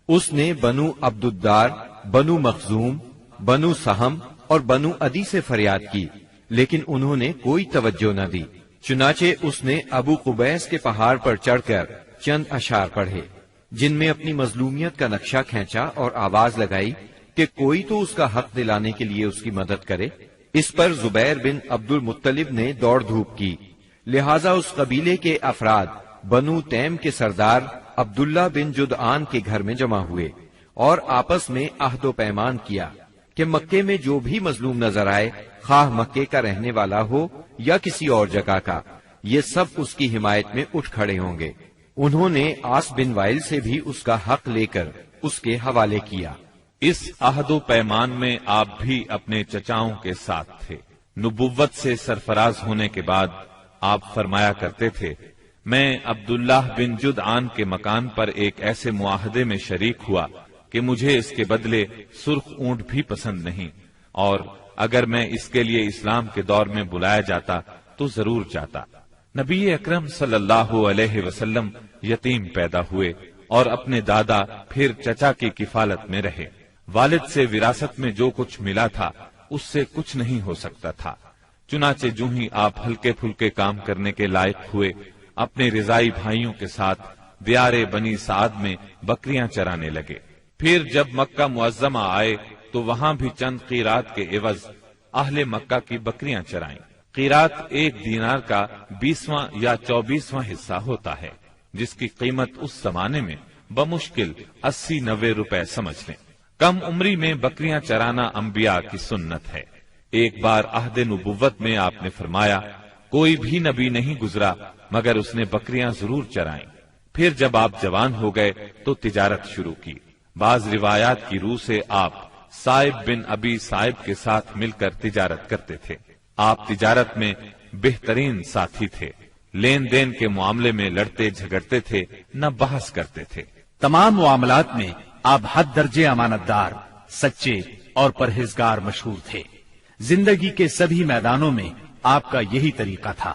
B: اس نے بنو عبد الدار، بنو مخزوم، بنو سہم اور بنو عدی سے فریاد کی، لیکن انہوں نے کوئی توجہ نہ دی۔ چنانچہ اس نے ابو قبیس کے پہاڑ پر چڑھ کر چند اشعار پڑھے، جن میں اپنی مظلومیت کا نقشہ کھینچا اور آواز لگائی کہ کوئی تو اس کا حق دلانے کے لیے اس کی مدد کرے۔ اس پر زبیر بن عبد المطلب نے دوڑ دھوپ کی، لہذا اس قبیلے کے افراد بنو تیم کے سردار عبداللہ بن جدعان کے گھر میں جمع ہوئے اور آپس میں عہد و پیمان کیا کہ مکے میں جو بھی مظلوم نظر آئے، خواہ مکے کا رہنے والا ہو یا کسی اور جگہ کا، یہ سب اس کی حمایت میں اٹھ کھڑے ہوں گے۔ انہوں نے عاص بن وائل سے بھی اس کا حق لے کر اس کے حوالے کیا۔
C: اس عہد و پیمان میں آپ بھی اپنے چچاؤں کے ساتھ تھے۔ نبوت سے سرفراز ہونے کے بعد آپ فرمایا کرتے تھے، میں عبداللہ بن جدعان کے مکان پر ایک ایسے معاہدے میں شریک ہوا کہ مجھے اس کے بدلے سرخ اونٹ بھی پسند نہیں، اور اگر میں اس کے لیے اسلام کے دور میں بلایا جاتا تو ضرور جاتا۔ نبی اکرم صلی اللہ علیہ وسلم یتیم پیدا ہوئے اور اپنے دادا پھر چچا کی کفالت میں رہے۔ والد سے وراثت میں جو کچھ ملا تھا اس سے کچھ نہیں ہو سکتا تھا، چنانچہ جو ہی آپ ہلکے پھلکے کام کرنے کے لائق ہوئے، اپنے رضائی بھائیوں کے ساتھ دیار بنی سعد میں بکریاں چرانے لگے۔ پھر جب مکہ معظمہ آئے تو وہاں بھی چند قیرات کے عوض اہل مکہ کی بکریاں چرائیں۔ قیرات 1 دینار کا 20واں یا 24واں حصہ ہوتا ہے، جس کی قیمت اس زمانے میں بمشکل 80-90 روپے سمجھ لیں۔ کم عمری میں بکریاں چرانا انبیاء کی سنت ہے۔ ایک بار عہد نبوت میں آپ نے فرمایا، کوئی بھی نبی نہیں گزرا مگر اس نے بکریاں ضرور چرائیں۔ پھر جب آپ جوان ہو گئے تو تجارت شروع کی۔ بعض روایات کی روح سے آپ صائب بن ابی صائب کے ساتھ مل کر تجارت کرتے تھے۔ آپ تجارت میں بہترین ساتھی تھے، لین دین کے معاملے میں لڑتے جھگڑتے تھے، نہ بحث کرتے تھے۔
A: تمام معاملات میں آپ حد درجے امانت دار، سچے اور پرہیزگار مشہور تھے۔ زندگی کے سبھی میدانوں میں آپ کا یہی طریقہ تھا۔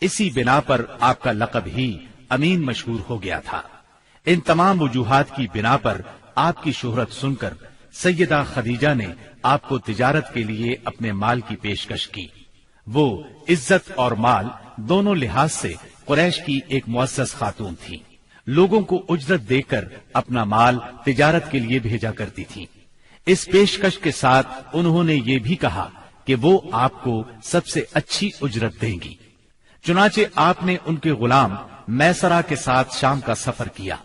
A: اسی بنا پر آپ کا لقب ہی امین مشہور ہو گیا تھا۔ ان تمام وجوہات کی بنا پر آپ کی شہرت سن کر سیدہ خدیجہ نے آپ کو تجارت کے لیے اپنے مال کی پیشکش کی۔ وہ عزت اور مال دونوں لحاظ سے قریش کی ایک معزز خاتون تھی۔ لوگوں کو اجرت دے کر اپنا مال تجارت کے لیے بھیجا کرتی تھی۔ اس پیشکش کے ساتھ انہوں نے یہ بھی کہا کہ وہ آپ کو سب سے اچھی اجرت دیں گی۔ چنانچہ آپ نے ان کے غلام میسرہ کے ساتھ شام کا سفر کیا،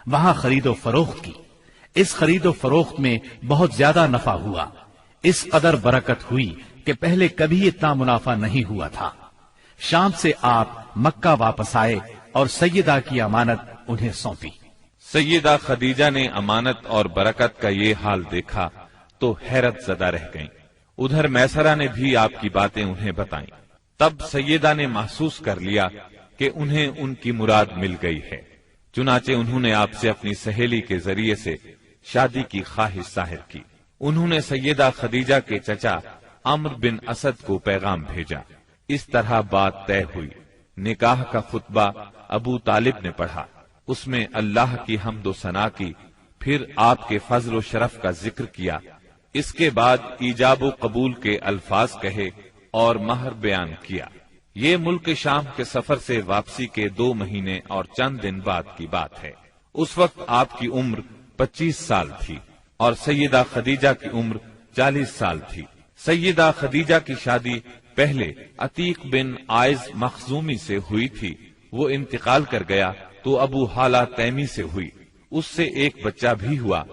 A: وہاں خرید و فروخت کی۔ اس خرید و فروخت میں بہت زیادہ نفع ہوا، اس قدر برکت ہوئی کہ پہلے کبھی اتنا منافع نہیں ہوا تھا۔ شام سے آپ مکہ واپس آئے اور سیدہ کی امانت انہیں سونپی۔
C: سیدہ خدیجہ نے امانت اور برکت کا یہ حال دیکھا تو حیرت زدہ رہ گئیں۔ ادھر میسرہ نے بھی آپ کی باتیں انہیں بتائیں۔ تب سیدہ نے محسوس کر لیا کہ انہیں ان کی مراد مل گئی ہے، چنانچہ انہوں نے آپ سے اپنی سہیلی کے ذریعے سے شادی کی خواہش ظاہر کی۔ انہوں نے سیدہ خدیجہ کے چچا عمرو بن اسد کو پیغام بھیجا۔ اس طرح بات طے ہوئی۔ نکاح کا خطبہ ابو طالب نے پڑھا، اس میں اللہ کی حمد و ثنا کی، پھر آپ کے فضل و شرف کا ذکر کیا۔ اس کے بعد ایجاب و قبول کے الفاظ کہے اور مہر بیان کیا۔ یہ ملک شام کے سفر سے واپسی کے 2 مہینے اور چند دن بعد کی بات ہے۔ اس وقت آپ کی عمر 25 سال تھی اور سیدہ خدیجہ کی عمر 40 سال تھی۔ سیدہ خدیجہ کی شادی پہلے عتیق بن عائز مخزومی سے ہوئی تھی، وہ انتقال کر گیا تو ابو حالہ تیمی سے ہوئی، اس سے ایک بچہ بھی ہوا،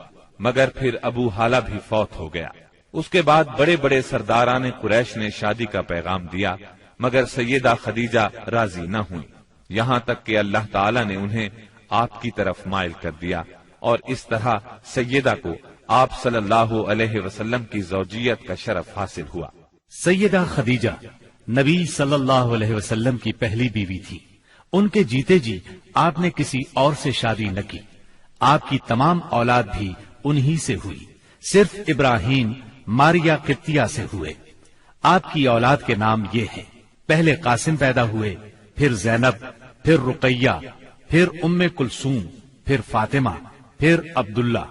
C: مگر پھر ابو حالہ بھی فوت ہو گیا۔ اس کے بعد بڑے بڑے سرداران قریش نے شادی کا پیغام دیا، مگر سیدہ خدیجہ راضی نہ ہوئی، یہاں تک کہ اللہ تعالی نے انہیں آپ کی طرف مائل کر دیا، اور اس طرح سیدہ کو آپ صلی اللہ علیہ وسلم کی زوجیت کا شرف حاصل ہوا۔
A: سیدہ خدیجہ نبی صلی اللہ علیہ وسلم کی پہلی بیوی تھی۔ ان کے جیتے جی آپ نے کسی اور سے شادی نہ کی۔ آپ کی تمام اولاد بھی انہی سے ہوئی، صرف ابراہیم ماریا قبطیہ سے ہوئے۔ آپ کی اولاد کے نام یہ ہیں، پہلے قاسم پیدا ہوئے، پھر زینب، پھر رقیہ، پھر ام کلثوم، پھر فاطمہ، پھر عبداللہ۔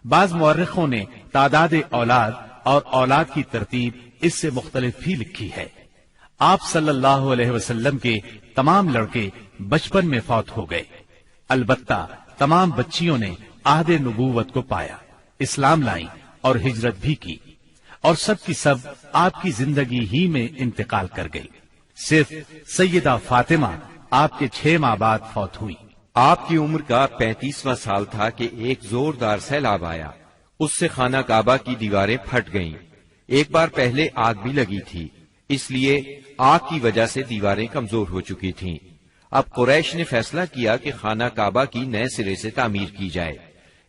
A: بعض مورخوں نے تعداد اولاد اور اولاد کی ترتیب اس سے مختلف بھی لکھی ہے۔ آپ صلی اللہ علیہ وسلم کے تمام لڑکے بچپن میں فوت ہو گئے، البتہ تمام بچیوں نے عہد نبوت کو پایا، اسلام لائیں اور ہجرت بھی کی، اور سب کی سب آپ کی زندگی ہی میں انتقال کر گئی۔ صرف سیدہ فاطمہ آپ کے 6 ماہ بعد فوت ہوئی۔
B: آپ کی عمر کا 35واں سال تھا کہ ایک زوردار سیلاب آیا، اس سے خانہ کعبہ کی دیواریں پھٹ گئیں۔ ایک بار پہلے آگ بھی لگی تھی، اس لیے آگ کی وجہ سے دیواریں کمزور ہو چکی تھیں۔ اب قریش نے فیصلہ کیا کہ خانہ کعبہ کی نئے سرے سے تعمیر کی جائے۔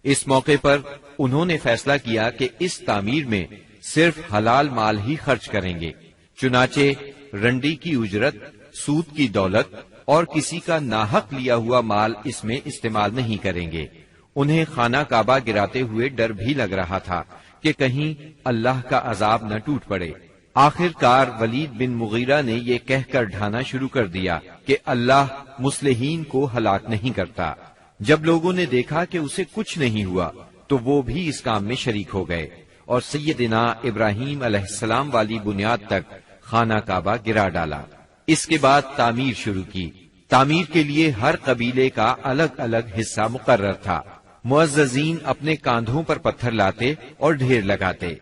B: اس موقع پر انہوں نے فیصلہ کیا کہ اس تعمیر میں صرف حلال مال ہی خرچ کریں گے، چنانچہ رنڈی کی اجرت، سود کی دولت اور کسی کا ناحق لیا ہوا مال اس میں استعمال نہیں کریں گے۔ انہیں خانہ کعبہ گراتے ہوئے ڈر بھی لگ رہا تھا کہ کہیں اللہ کا عذاب نہ ٹوٹ پڑے۔ آخر کار ولید بن مغیرہ نے یہ کہہ کر ڈھانا شروع کر دیا کہ اللہ مصلحین کو ہلاک نہیں کرتا۔ جب لوگوں نے دیکھا کہ اسے کچھ نہیں ہوا تو وہ بھی اس کام میں شریک ہو گئے اور سیدنا ابراہیم علیہ السلام والی بنیاد تک خانہ کعبہ گرا ڈالا۔ اس کے بعد تعمیر شروع کی۔ تعمیر کے لیے ہر قبیلے کا الگ الگ حصہ مقرر تھا۔ معززین اپنے کاندھوں پر پتھر لاتے اور ڈھیر لگاتے۔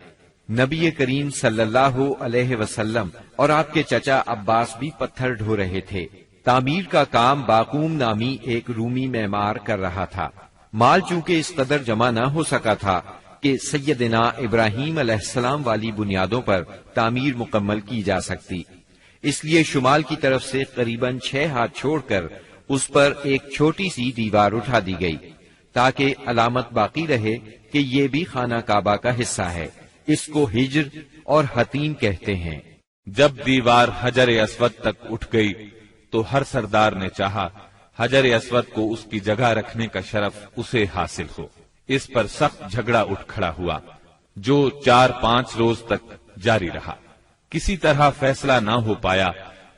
B: نبی کریم صلی اللہ علیہ وسلم اور آپ کے چچا عباس بھی پتھر ڈھو رہے تھے۔ تعمیر کا کام باقوم نامی ایک رومی معمار کر رہا تھا۔ مال چونکہ اس قدر جمع نہ ہو سکا تھا کہ سیدنا ابراہیم علیہ السلام والی بنیادوں پر تعمیر مکمل کی جا سکتی، اس لیے شمال کی طرف سے قریباً 6 ہاتھ چھوڑ کر اس پر ایک چھوٹی سی دیوار اٹھا دی گئی تاکہ علامت باقی رہے کہ یہ بھی خانہ کعبہ کا حصہ ہے۔ اس کو ہجر اور حتیم کہتے ہیں۔
C: جب دیوار حجر اسود تک اٹھ گئی تو ہر سردار نے چاہا حجر اسود کو اس کی جگہ رکھنے کا شرف اسے حاصل ہو۔ اس پر سخت جھگڑا اٹھ کھڑا ہوا جو 4-5 روز تک جاری رہا۔ کسی طرح فیصلہ نہ ہو پایا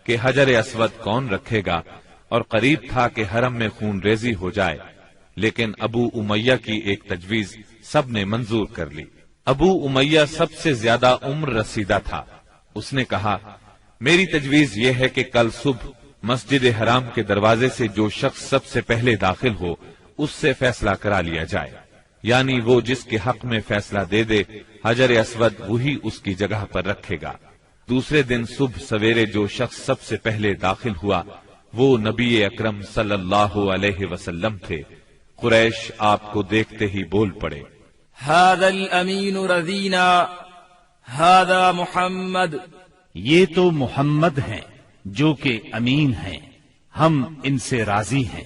C: کہ حجر اسود کون رکھے گا، اور قریب تھا کہ حرم میں خون ریزی ہو جائے، لیکن ابو امیہ کی ایک تجویز سب نے منظور کر لی۔ ابو امیہ سب سے زیادہ عمر رسیدہ تھا۔ اس نے کہا، میری تجویز یہ ہے کہ کل صبح مسجد حرام کے دروازے سے جو شخص سب سے پہلے داخل ہو اس سے فیصلہ کرا لیا جائے، یعنی وہ جس کے حق میں فیصلہ دے دے حجر اسود وہی اس کی جگہ پر رکھے گا۔ دوسرے دن صبح سویرے جو شخص سب سے پہلے داخل ہوا وہ نبی اکرم صلی اللہ علیہ وسلم تھے۔ قریش آپ کو دیکھتے ہی بول پڑے،
D: هذا الامین رضینا هذا محمد،
A: یہ تو محمد ہیں جو کہ امین ہیں، ہم ان سے راضی ہیں۔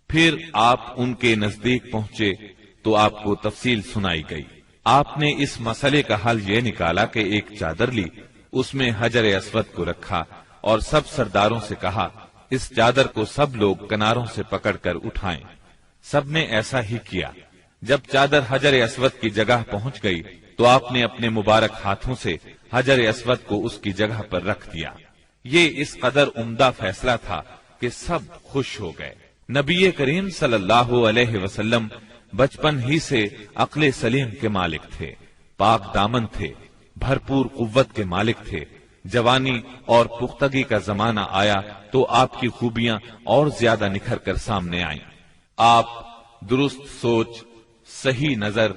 C: پھر آپ ان کے نزدیک پہنچے تو آپ کو تفصیل سنائی گئی۔ آپ نے اس مسئلے کا حل یہ نکالا کہ ایک چادر لی، اس میں حجر اسود کو رکھا اور سب سرداروں سے کہا اس چادر کو سب لوگ کناروں سے پکڑ کر اٹھائیں۔ سب نے ایسا ہی کیا۔ جب چادر حجر اسود کی جگہ پہنچ گئی تو آپ نے اپنے مبارک ہاتھوں سے حجر اسود کو اس کی جگہ پر رکھ دیا۔ یہ اس قدر عمدہ فیصلہ تھا کہ سب خوش ہو گئے۔ نبی کریم صلی اللہ علیہ وسلم بچپن ہی سے عقل سلیم کے مالک تھے، پاک دامن تھے، بھرپور قوت کے مالک تھے۔ جوانی اور پختگی کا زمانہ آیا تو آپ کی خوبیاں اور زیادہ نکھر کر سامنے آئیں۔ آپ درست سوچ، صحیح نظر،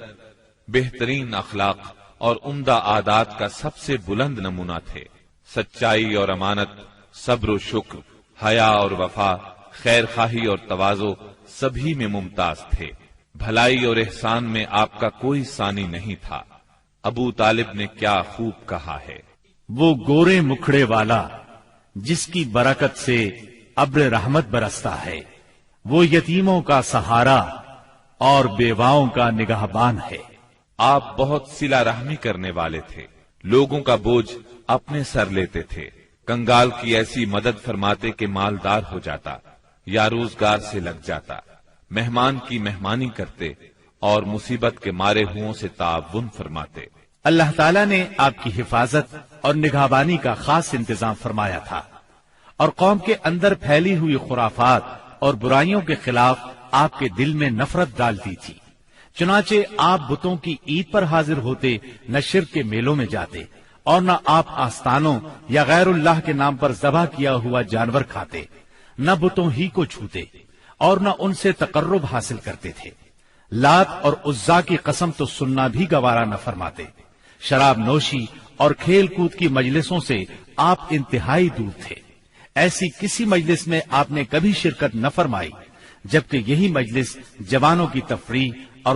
C: بہترین اخلاق اور عمدہ عادات کا سب سے بلند نمونہ تھے۔ سچائی اور امانت، صبر و شکر، حیا اور وفا، خیر خواہی اور تواضع سبھی میں ممتاز تھے۔ بھلائی اور احسان میں آپ کا کوئی ثانی نہیں تھا۔ ابو طالب نے کیا خوب کہا ہے،
A: وہ گورے مکھڑے والا جس کی برکت سے ابر رحمت برستا ہے، وہ یتیموں کا سہارا اور بیواؤں کا نگہبان ہے۔
C: آپ بہت صلہ رحمی کرنے والے تھے، لوگوں کا بوجھ اپنے سر لیتے تھے، کنگال کی ایسی مدد فرماتے کہ مالدار ہو جاتا یا روزگار سے لگ جاتا، مہمان کی مہمانی کرتے اور مصیبت کے مارے ہوں سے تعاون فرماتے۔
A: اللہ تعالیٰ نے آپ کی حفاظت اور نگہبانی کا خاص انتظام فرمایا تھا، اور قوم کے اندر پھیلی ہوئی خرافات اور برائیوں کے خلاف آپ کے دل میں نفرت ڈالتی تھی۔ چنانچہ آپ بتوں کی عید پر حاضر ہوتے، نہ شرک کے میلوں میں جاتے، اور نہ آپ آستانوں یا غیر اللہ کے نام پر ذبح کیا ہوا جانور کھاتے، نہ بتوں ہی کو چھوتے، اور نہ ان سے تقرب حاصل کرتے تھے۔ لات اور عزا کی قسم تو سننا بھی گوارا نہ فرماتے۔ شراب نوشی اور کھیل کود کی مجلسوں سے آپ انتہائی دور تھے۔ ایسی کسی مجلس میں آپ نے کبھی شرکت نہ فرمائی، جبکہ یہی مجلس جوانوں کی تفریح اور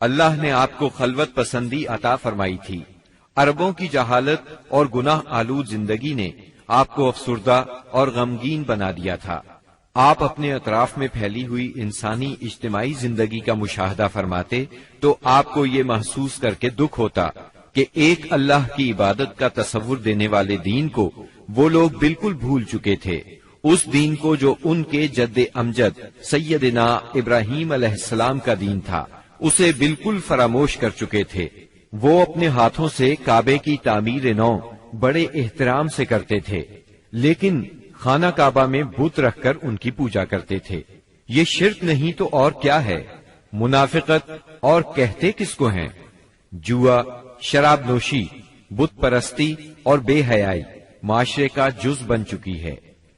B: اللہ نے آپ کو خلوت پسندی عطا فرمائی تھی۔ عربوں کی جہالت اور گناہ آلود زندگی نے آپ کو افسردہ اور غمگین بنا دیا تھا۔ آپ اپنے اطراف میں پھیلی ہوئی انسانی اجتماعی زندگی کا مشاہدہ فرماتے تو آپ کو یہ محسوس کر کے دکھ ہوتا کہ ایک اللہ کی عبادت کا تصور دینے والے دین کو وہ لوگ بالکل بھول چکے تھے، اس دین کو جو ان کے جد امجد سیدنا ابراہیم علیہ السلام کا دین تھا، اسے بالکل فراموش کر چکے تھے۔ وہ اپنے ہاتھوں سے کعبے کی تعمیر نو بڑے احترام سے کرتے تھے، لیکن خانہ کعبہ میں بت رکھ کر ان کی پوجا کرتے تھے۔ یہ شرک نہیں تو اور کیا ہے؟ منافقت اور کہتے کس کو ہیں؟ جوا، شراب نوشی، بت پرستی اور بے حیائی معاشرے کا جز بن چکی ہے۔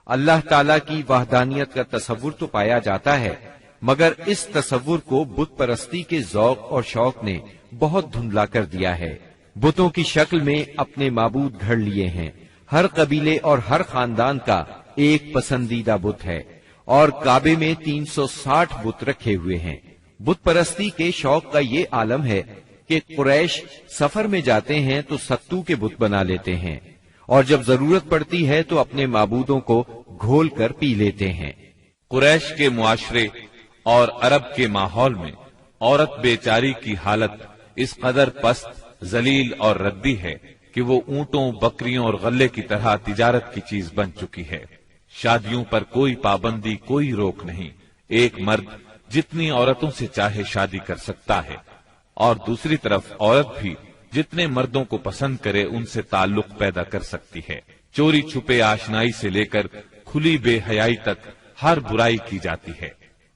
B: اللہ تعالی کی وحدانیت کا تصور تو پایا جاتا ہے، مگر اس تصور کو بت پرستی کے ذوق اور شوق نے بہت دھندلا کر دیا ہے۔ بتوں کی شکل میں اپنے معبود گھڑ لیے ہیں۔ ہر قبیلے اور ہر خاندان کا ایک پسندیدہ بت ہے، اور کعبے میں 360 بت رکھے ہوئے ہیں۔ بت پرستی کے شوق کا یہ عالم ہے کہ قریش سفر میں جاتے ہیں تو ستو کے بت بنا لیتے ہیں، اور جب ضرورت پڑتی ہے تو اپنے معبودوں کو گھول کر پی لیتے ہیں۔
C: قریش کے معاشرے اور عرب کے ماحول میں عورت بیچاری کی حالت اس قدر پست، ذلیل اور ردی ہے کہ وہ اونٹوں، بکریوں اور غلے کی طرح تجارت کی چیز بن چکی ہے۔ شادیوں پر کوئی پابندی، کوئی روک نہیں۔ ایک مرد جتنی عورتوں سے چاہے شادی کر سکتا ہے، اور دوسری طرف عورت بھی جتنے مردوں کو پسند کرے ان سے تعلق پیدا کر سکتی ہے۔ چوری چھپے آشنائی سے لے کر کھلی بے حیائی تک ہر برائی کی جاتی ہے۔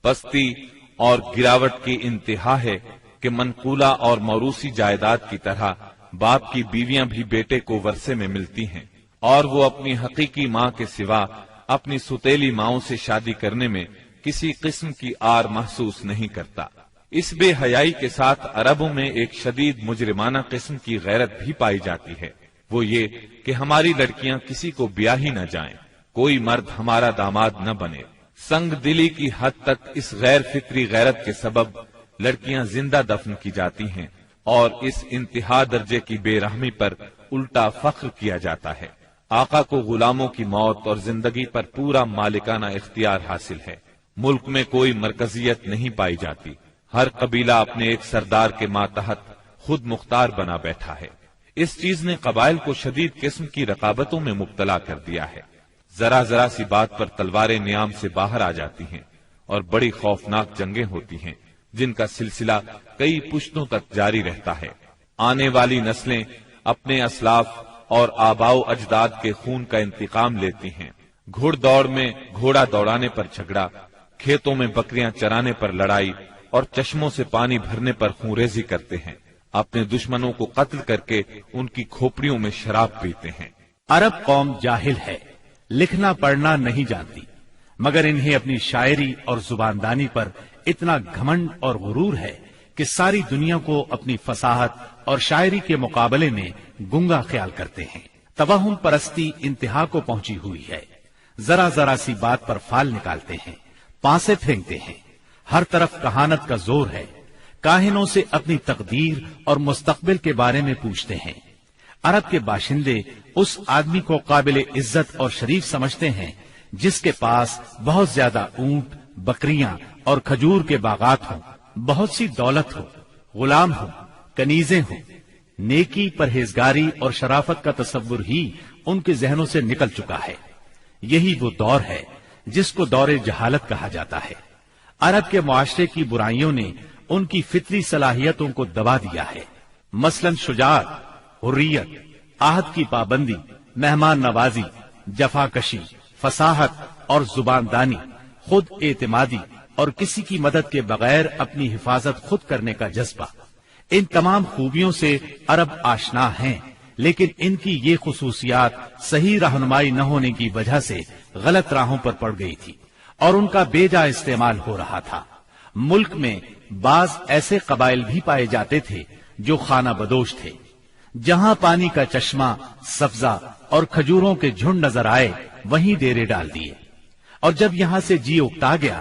C: پستی اور گراوٹ کی انتہا ہے کہ منقولہ اور موروثی جائیداد کی طرح باپ کی بیویاں بھی بیٹے کو ورثے میں ملتی ہیں، اور وہ اپنی حقیقی ماں کے سوا اپنی ستیلی ماؤں سے شادی کرنے میں کسی قسم کی آر محسوس نہیں کرتا۔ اس بے حیائی کے ساتھ عربوں میں ایک شدید مجرمانہ قسم کی غیرت بھی پائی جاتی ہے، وہ یہ کہ ہماری لڑکیاں کسی کو بیاہ ہی نہ جائیں، کوئی مرد ہمارا داماد نہ بنے۔ سنگ دلی کی حد تک اس غیر فطری غیرت کے سبب لڑکیاں زندہ دفن کی جاتی ہیں، اور اس انتہا درجے کی بے رحمی پر الٹا فخر کیا جاتا ہے۔ آقا کو غلاموں کی موت اور زندگی پر پورا مالکانہ اختیار حاصل ہے۔ ملک میں کوئی مرکزیت نہیں پائی جاتی، ہر قبیلہ اپنے ایک سردار کے ماتحت خود مختار بنا بیٹھا ہے۔ اس چیز نے قبائل کو شدید قسم کی رقابتوں میں مبتلا کر دیا ہے۔ ذرا ذرا سی بات پر تلواریں نیام سے باہر آ جاتی ہیں، اور بڑی خوفناک جنگیں ہوتی ہیں جن کا سلسلہ کئی پشتوں تک جاری رہتا ہے۔ آنے والی نسلیں اپنے اسلاف اور آباء و اجداد کے خون کا انتقام لیتی ہیں۔ گھڑ دوڑ میں گھوڑا دوڑانے پر جھگڑا، کھیتوں میں بکریاں چرانے پر لڑائی، اور چشموں سے پانی بھرنے پر خونریزی کرتے ہیں۔ اپنے دشمنوں کو قتل کر کے ان کی کھوپڑیوں میں شراب پیتے ہیں۔
A: عرب قوم جاہل ہے، لکھنا پڑھنا نہیں جانتی، مگر انہیں اپنی شاعری اور زباندانی پر اتنا گھمنڈ اور غرور ہے کہ ساری دنیا کو اپنی فصاحت اور شاعری کے مقابلے میں گنگا خیال کرتے ہیں۔ توہم پرستی انتہا کو پہنچی ہوئی ہے۔ ذرا ذرا سی بات پر فال نکالتے ہیں، پانسے پھینکتے ہیں۔ ہر طرف کہانت کا زور ہے، کاہنوں سے اپنی تقدیر اور مستقبل کے بارے میں پوچھتے ہیں۔ عرب کے باشندے اس آدمی کو قابل عزت اور شریف سمجھتے ہیں جس کے پاس بہت زیادہ اونٹ، بکریاں اور کھجور کے باغات ہوں، بہت سی دولت ہو، غلام ہوں، کنیزیں ہوں۔ نیکی، پرہیزگاری اور شرافت کا تصور ہی ان کے ذہنوں سے نکل چکا ہے۔ یہی وہ دور ہے جس کو دور جہالت کہا جاتا ہے۔ عرب کے معاشرے کی برائیوں نے ان کی فطری صلاحیتوں کو دبا دیا ہے، مثلاً شجاعت، حریت، عہد کی پابندی، مہمان نوازی، جفاکشی، فصاحت اور زباندانی، خود اعتمادی اور کسی کی مدد کے بغیر اپنی حفاظت خود کرنے کا جذبہ۔ ان تمام خوبیوں سے عرب آشنا ہیں، لیکن ان کی یہ خصوصیات صحیح رہنمائی نہ ہونے کی وجہ سے غلط راہوں پر پڑ گئی تھی اور ان کا بے جا استعمال ہو رہا تھا۔ ملک میں بعض ایسے قبائل بھی پائے جاتے تھے جو خانہ بدوش تھے۔ جہاں پانی کا چشمہ، سبزہ اور کھجوروں کے جھنڈ نظر آئے وہیں ڈیرے ڈال دیے، اور جب یہاں سے جی اکتا گیا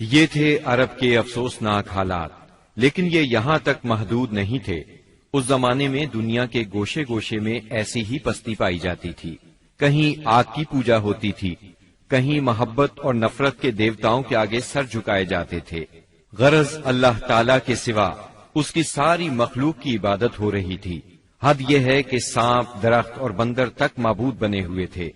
B: یہ تھے عرب کے افسوسناک حالات، لیکن یہ یہاں تک محدود نہیں تھے۔ اس زمانے میں دنیا کے گوشے گوشے میں ایسی ہی پستی پائی جاتی تھی۔ کہیں آگ کی پوجا ہوتی تھی، کہیں محبت اور نفرت کے دیوتاؤں کے آگے سر جھکائے جاتے تھے۔ غرض اللہ تعالی کے سوا اس کی ساری مخلوق کی عبادت ہو رہی تھی۔ حد یہ ہے کہ سانپ، درخت اور بندر تک معبود بنے ہوئے تھے۔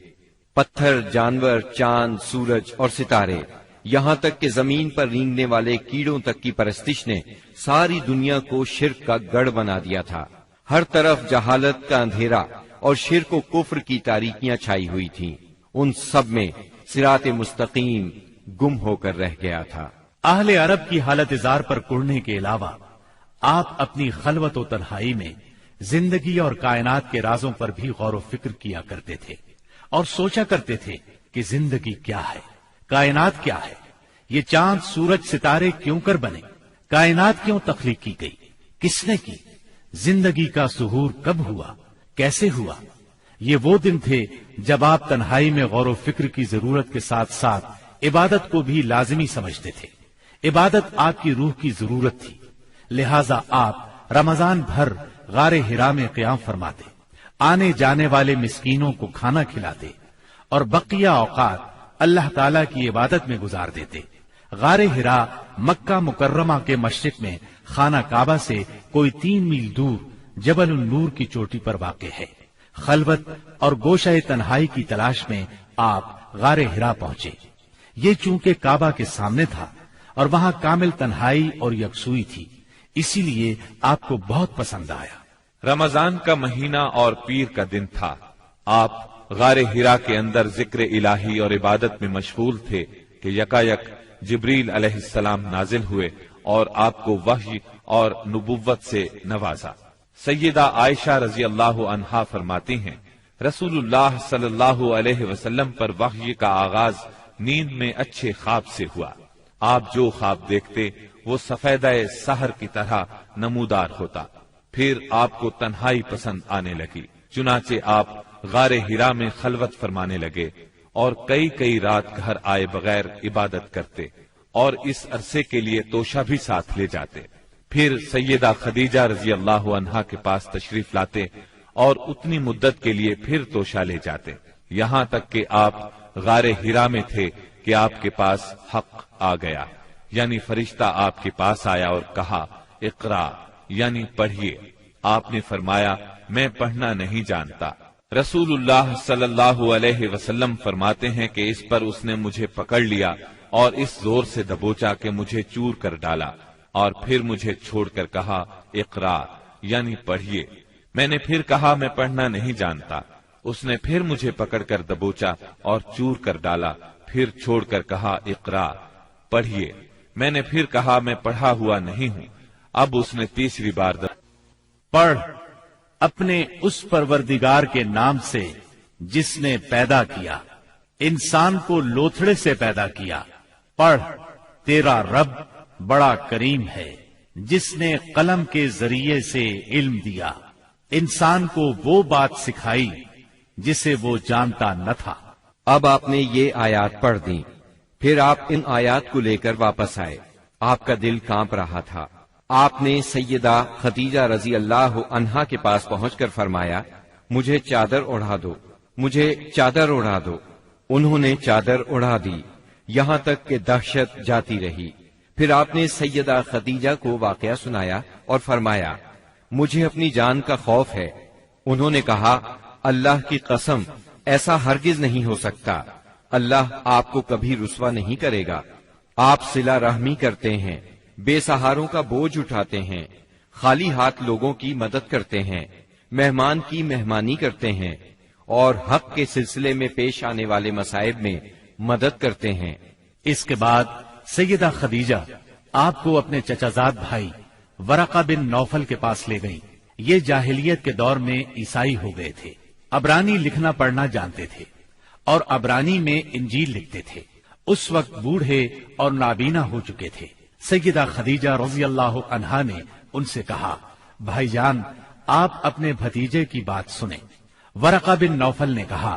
B: پتھر، جانور، چاند، سورج اور ستارے، یہاں تک کہ زمین پر رینگنے والے کیڑوں تک کی پرستش نے ساری دنیا کو شرک کا گڑھ بنا دیا تھا۔ ہر طرف جہالت کا اندھیرا اور شرک و کفر کی تاریکیاں چھائی ہوئی تھیں۔ ان سب میں صراط مستقیم گم ہو کر رہ گیا تھا۔
A: اہل عرب کی حالت زار پر کڑنے کے علاوہ آپ اپنی خلوت و تنہائی میں زندگی اور کائنات کے رازوں پر بھی غور و فکر کیا کرتے تھے اور سوچا کرتے تھے کہ زندگی کیا ہے، کائنات کیا ہے، یہ چاند، سورج، ستارے کیوں کر بنے، کائنات کیوں تخلیق کی گئی، کس نے کی، زندگی کا ظہور کب ہوا، کیسے ہوا۔ یہ وہ دن تھے جب آپ تنہائی میں غور و فکر کی ضرورت کے ساتھ ساتھ عبادت کو بھی لازمی سمجھتے تھے۔ عبادت آپ کی روح کی ضرورت تھی، لہذا آپ رمضان بھر غار ہرا میں قیام فرماتے، آنے جانے والے مسکینوں کو کھانا کھلاتے اور بقیہ اوقات اللہ تعالی کی عبادت میں گزار دیتے۔ غار ہرا مکہ مکرمہ کے مشرق میں خانہ کعبہ سے کوئی 3 میل دور جبل النور کی چوٹی پر واقع ہے۔ خلوت اور گوشہ تنہائی کی تلاش میں آپ غار ہرا پہنچے۔ یہ چونکہ کعبہ کے سامنے تھا اور وہاں کامل تنہائی اور یکسوئی تھی، اسی لیے آپ کو بہت پسند آیا۔
C: رمضان کا مہینہ اور پیر کا دن تھا۔ آپ غار ہرا کے اندر ذکر الہی اور عبادت میں مشغول تھے کہ یکایک جبریل علیہ السلام نازل ہوئے اور آپ کو وحی اور نبوت سے نوازا۔ سیدہ عائشہ رضی اللہ عنہا فرماتی ہیں، رسول اللہ صلی اللہ علیہ وسلم پر وحی کا آغاز نیند میں اچھے خواب سے ہوا۔ آپ جو خواب دیکھتے وہ سفیدہ سحر کی طرح نمودار ہوتا۔ پھر آپ کو تنہائی پسند آنے لگی، چنانچہ آپ غار ہرا میں خلوت فرمانے لگے اور کئی رات گھر آئے بغیر عبادت کرتے اور اس عرصے کے لیے توشہ بھی ساتھ لے جاتے۔ پھر سیدہ خدیجہ رضی اللہ عنہا کے پاس تشریف لاتے اور اتنی مدت کے لیے پھر توشہ لے جاتے، یہاں تک کہ آپ غار ہرا میں تھے کہ آپ کے پاس حق آ گیا، یعنی فرشتہ آپ کے پاس آیا اور کہا اقرا، یعنی پڑھیے۔ آپ نے فرمایا میں پڑھنا نہیں جانتا۔ رسول اللہ صلی اللہ علیہ وسلم فرماتے ہیں کہ اس پر اس نے مجھے پکڑ لیا اور اس زور سے دبوچا کہ مجھے چور کر ڈالا اور پھر مجھے چھوڑ کر کہا اقرا، یعنی پڑھیے۔ میں نے پھر کہا میں پڑھنا نہیں جانتا۔ اس نے پھر مجھے پکڑ کر دبوچا اور چور کر ڈالا، پھر چھوڑ کر کہا اقرا، پڑھیے۔ میں نے پھر کہا میں پڑھا ہوا نہیں ہوں۔ اب اس نے تیسری بار
A: پڑھ اپنے اس پروردگار کے نام سے جس نے پیدا کیا، انسان کو لوتھڑے سے پیدا کیا۔ پڑھ تیرا رب بڑا کریم ہے جس نے قلم کے ذریعے سے علم دیا، انسان کو وہ بات سکھائی جسے وہ جانتا نہ تھا۔
B: اب آپ نے یہ آیات پڑھ دیں، پھر آپ ان آیات کو لے کر واپس آئے۔ آپ کا دل کانپ رہا تھا۔ آپ نے سیدہ خدیجہ رضی اللہ عنہا کے پاس پہنچ کر فرمایا مجھے چادر اڑا دو، مجھے چادر اڑا دو۔ انہوں نے چادر اڑا دی، یہاں تک کہ دہشت جاتی رہی۔ پھر آپ نے سیدہ خدیجہ کو واقعہ سنایا اور فرمایا مجھے اپنی جان کا خوف ہے۔ انہوں نے کہا اللہ کی قسم ایسا ہرگز نہیں ہو سکتا، اللہ آپ کو کبھی رسوا نہیں کرے گا۔ آپ صلہ رحمی کرتے ہیں، بے سہاروں کا بوجھ اٹھاتے ہیں، خالی ہاتھ لوگوں کی مدد کرتے ہیں، مہمان کی مہمانی کرتے ہیں اور حق کے سلسلے میں پیش آنے والے مصائب میں مدد کرتے ہیں۔
A: اس کے بعد سیدہ خدیجہ آپ کو اپنے چچا زاد بھائی ورقہ بن نوفل کے پاس لے گئیں۔ یہ جاہلیت کے دور میں عیسائی ہو گئے تھے، عبرانی لکھنا پڑھنا جانتے تھے اور عبرانی میں انجیل لکھتے تھے۔ اس وقت بوڑھے اور نابینا ہو چکے تھے۔ سیدہ خدیجہ رضی اللہ عنہا نے ان سے کہا بھائی جان آپ اپنے بھتیجے کی بات سنیں۔ ورقہ بن نوفل نے کہا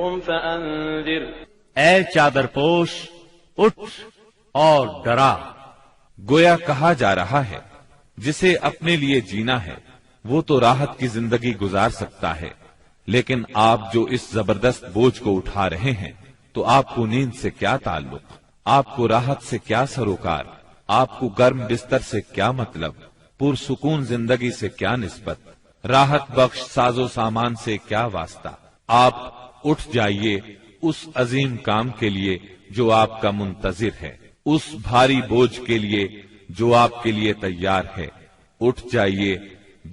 E: قم فأنذر،
A: اے چادر پوش اٹھ اور ڈرا۔
C: گویا کہا جا رہا ہے جسے اپنے لیے جینا ہے وہ تو راحت کی زندگی گزار سکتا ہے، لیکن آپ جو اس زبردست بوجھ کو اٹھا رہے ہیں تو آپ کو نیند سے کیا تعلق، آپ کو راحت سے کیا سروکار، آپ کو گرم بستر سے کیا مطلب، پرسکون زندگی سے کیا نسبت، راحت بخش ساز و سامان سے کیا واسطہ۔ آپ اٹھ جائیے اس عظیم کام کے لیے جو آپ کا منتظر ہے، اس بھاری بوجھ کے لیے جو آپ کے لیے تیار ہے۔ اٹھ جائیے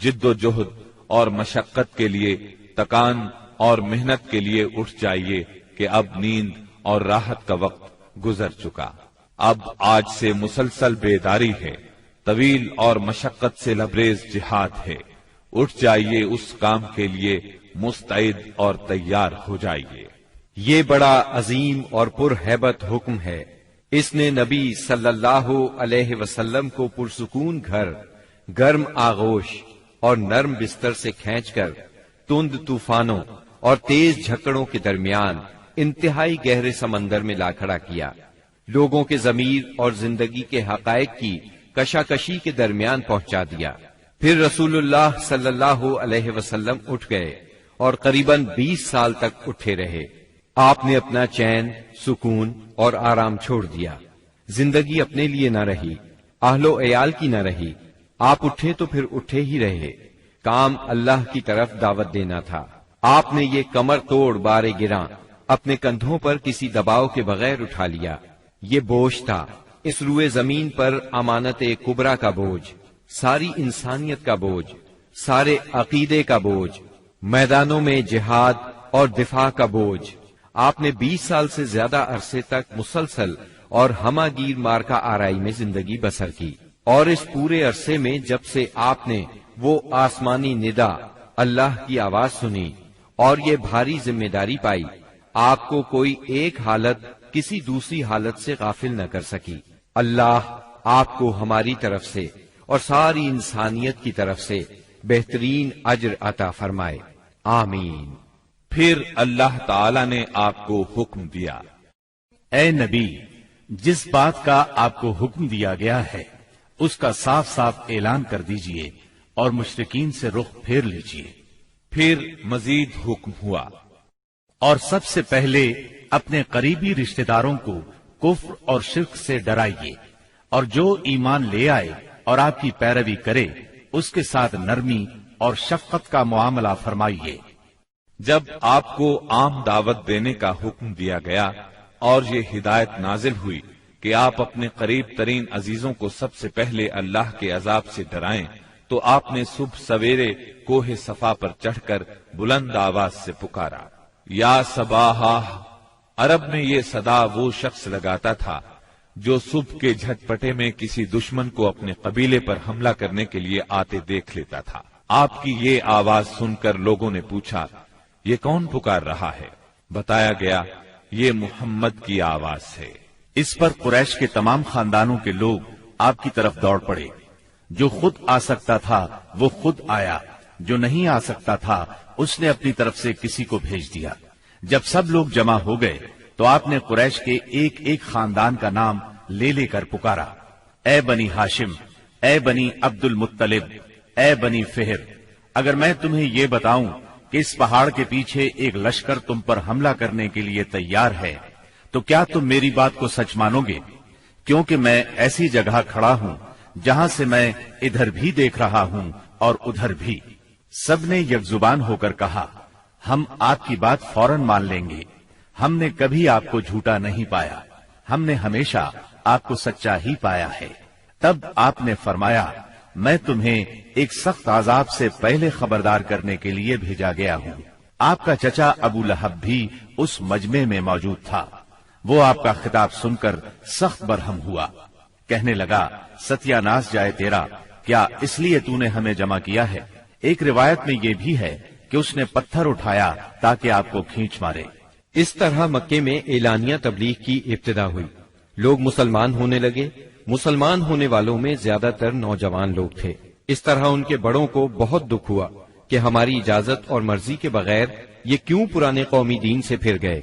C: جد و جہد اور مشقت کے لیے، تکان اور محنت کے لیے اٹھ جائیے کہ اب نیند اور راحت کا وقت گزر چکا، اب آج سے مسلسل بیداری ہے، طویل اور مشقت سے لبریز جہاد ہے۔ اٹھ جائیے اس کام کے لیے مستعد اور تیار ہو جائیے۔
B: یہ بڑا عظیم اور پرہیبت حکم ہے۔ اس نے نبی صلی اللہ علیہ وسلم کو پرسکون گھر، گرم آغوش اور نرم بستر سے کھینچ کر تند طوفانوں اور تیز جھکڑوں کے درمیان انتہائی گہرے سمندر میں لا کھڑا کیا، لوگوں کے ضمیر اور زندگی کے حقائق کی کشاکشی کے درمیان پہنچا دیا۔ پھر رسول اللہ صلی اللہ علیہ وسلم اٹھ گئے اور قریباً 20 سال تک اٹھے رہے۔ آپ نے اپنا چین، سکون اور آرام چھوڑ دیا۔ زندگی اپنے لیے نہ رہی، اہل و عیال کی نہ رہی۔ آپ اٹھے تو پھر اٹھے ہی رہے۔ کام اللہ کی طرف دعوت دینا تھا۔ آپ نے یہ کمر توڑ بارے گراں اپنے کندھوں پر کسی دباؤ کے بغیر اٹھا لیا۔ یہ بوجھ تھا، اس روئے زمین پر امانت کبریٰ کا بوجھ، ساری انسانیت کا بوجھ، سارے عقیدے کا بوجھ، میدانوں میں جہاد اور دفاع کا بوجھ۔ آپ نے 20 سال سے زیادہ عرصے تک مسلسل اور ہمہ گیر مارکا آرائی میں زندگی بسر کی، اور اس پورے عرصے میں جب سے آپ نے وہ آسمانی ندا، اللہ کی آواز سنی اور یہ بھاری ذمہ داری پائی، آپ کو کوئی ایک حالت کسی دوسری حالت سے غافل نہ کر سکی۔ اللہ آپ کو ہماری طرف سے اور ساری انسانیت کی طرف سے بہترین اجر عطا فرمائے، آمین۔
C: پھر اللہ تعالی نے آپ کو حکم دیا،
A: اے نبی، جس بات کا آپ کو حکم دیا گیا ہے اس کا صاف صاف اعلان کر دیجئے اور مشرکین سے رخ پھیر لیجئے۔
C: پھر مزید حکم ہوا،
A: اور سب سے پہلے اپنے قریبی رشتہ داروں کو کفر اور شرک سے ڈرائیے، اور جو ایمان لے آئے اور آپ کی پیروی کرے اس کے ساتھ نرمی اور شفقت کا معاملہ فرمائیے۔
C: جب آپ کو عام دعوت دینے کا حکم دیا گیا اور یہ ہدایت نازل ہوئی کہ آپ اپنے قریب ترین عزیزوں کو سب سے پہلے اللہ کے عذاب سے ڈرائیں، تو آپ نے صبح سویرے کوہ صفا پر چڑھ کر بلند آواز سے پکارا، یا صباحا۔ عرب میں یہ صدا وہ شخص لگاتا تھا جو صبح کے جھٹپٹے میں کسی دشمن کو اپنے قبیلے پر حملہ کرنے کے لیے آتے دیکھ لیتا تھا۔ آپ کی یہ آواز سن کر لوگوں نے پوچھا، یہ کون پکار رہا ہے؟ بتایا گیا، یہ محمد کی آواز ہے۔
A: اس پر قریش کے تمام خاندانوں کے لوگ آپ کی طرف دوڑ پڑے۔ جو خود آ سکتا تھا وہ خود آیا، جو نہیں آ سکتا تھا اس نے اپنی طرف سے کسی کو بھیج دیا۔ جب سب لوگ جمع ہو گئے تو آپ نے قریش کے ایک ایک خاندان کا نام لے لے کر پکارا، اے بنی ہاشم، اے بنی عبد المطلب، اے بنی فہر، اگر میں تمہیں یہ بتاؤں کہ اس پہاڑ کے پیچھے ایک لشکر تم پر حملہ کرنے کے لیے تیار ہے تو کیا تم میری بات کو سچ مانو گے؟ کیونکہ میں ایسی جگہ کھڑا ہوں جہاں سے میں ادھر بھی دیکھ رہا ہوں اور ادھر بھی۔ سب نے یک زبان ہو کر کہا، ہم آپ کی بات فوراً مان لیں گے، ہم نے کبھی آپ کو جھوٹا نہیں پایا، ہم نے ہمیشہ آپ کو سچا ہی پایا ہے۔ تب آپ نے فرمایا، میں تمہیں ایک سخت عذاب سے پہلے خبردار کرنے کے لیے بھیجا گیا ہوں۔ آپ کا چچا ابو لہب بھی اس مجمع میں موجود تھا۔ وہ آپ کا خطاب سن کر سخت برہم ہوا، کہنے لگا، ستیہ ناس جائے تیرا، کیا اس لیے تو نے ہمیں جمع کیا ہے؟ ایک روایت میں یہ بھی ہے کہ اس نے پتھر اٹھایا تاکہ آپ کو کھینچ مارے۔
B: اس طرح مکے میں اعلانیہ تبلیغ کی ابتدا ہوئی، لوگ مسلمان ہونے لگے۔ مسلمان ہونے والوں میں زیادہ تر نوجوان لوگ تھے۔ اس طرح ان کے بڑوں کو بہت دکھ ہوا کہ ہماری اجازت اور مرضی کے بغیر یہ کیوں پرانے قومی دین سے پھر گئے؟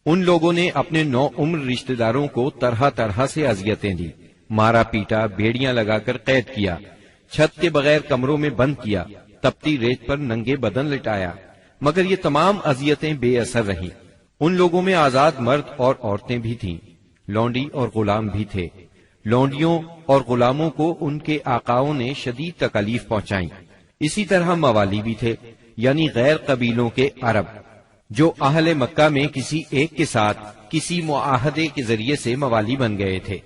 B: ان لوگوں نے اپنے نو عمر رشتہ داروں کو طرح طرح سے اذیتیں دی، مارا پیٹا، بیڑیاں لگا کر قید کیا، چھت کے بغیر کمروں میں بند کیا، تپتی ریت پر ننگے بدن لٹایا، مگر یہ تمام اذیتیں بے اثر رہیں۔ ان لوگوں میں آزاد مرد اور عورتیں بھی تھیں، لونڈی اور غلام بھی تھے۔ لونڈیوں اور غلاموں کو ان کے آقاؤں نے شدید تکالیف پہنچائیں۔ اسی طرح موالی بھی تھے، یعنی غیر قبیلوں کے عرب، جو اہل مکہ میں کسی ایک کے ساتھ کسی معاہدے کے ذریعے سے موالی بن گئے تھے،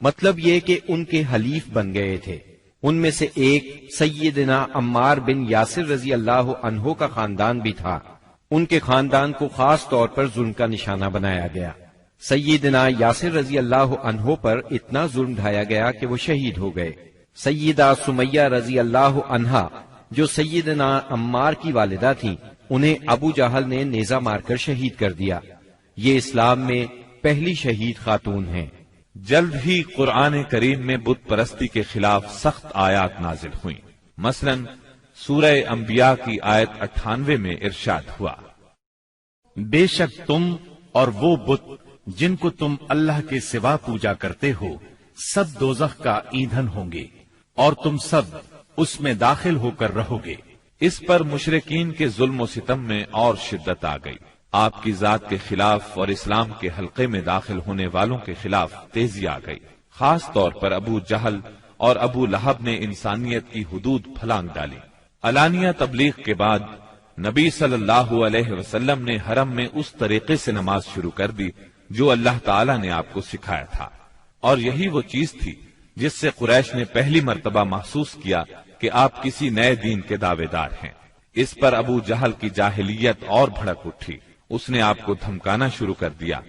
B: مطلب یہ کہ ان کے حلیف بن گئے تھے۔ ان میں سے ایک سیدنا عمار بن یاسر رضی اللہ عنہ کا خاندان بھی تھا۔ ان کے خاندان کو خاص طور پر ظلم کا نشانہ بنایا گیا۔ سیدنا یاسر رضی اللہ عنہ پر اتنا ظلم ڈھایا گیا کہ وہ شہید ہو گئے۔ سیدہ سمیہ رضی اللہ عنہا جو سیدنا عمار کی والدہ تھیں، انہیں ابو جہل نے نیزہ مار کر شہید کر دیا۔ یہ اسلام میں پہلی شہید خاتون ہیں۔
C: جلد ہی قرآن کریم میں بت پرستی کے خلاف سخت آیات نازل ہوئیں۔ مثلا سورہ انبیاء کی آیت 98 میں ارشاد ہوا،
A: بے شک تم اور وہ بت جن کو تم اللہ کے سوا پوجا کرتے ہو سب دوزخ کا ایندھن ہوں گے اور تم سب اس میں داخل ہو کر رہو گے۔
C: اس پر مشرکین کے ظلم و ستم میں اور شدت آ گئی۔ آپ کی ذات کے خلاف اور اسلام کے حلقے میں داخل ہونے والوں کے خلاف تیزی آ گئی۔ خاص طور پر ابو جہل اور ابو لہب نے انسانیت کی حدود پھلانگ ڈالی۔ علانیہ تبلیغ کے بعد نبی صلی اللہ علیہ وسلم نے حرم میں اس طریقے سے نماز شروع کر دی جو اللہ تعالی نے آپ کو سکھایا تھا، اور یہی وہ چیز تھی جس سے قریش نے پہلی مرتبہ محسوس کیا کہ آپ کسی نئے دین کے دعوے دار ہیں۔ اس پر ابو جہل کی جاہلیت اور بھڑک اٹھی۔ اس نے آپ کو دھمکانا شروع کر دیا۔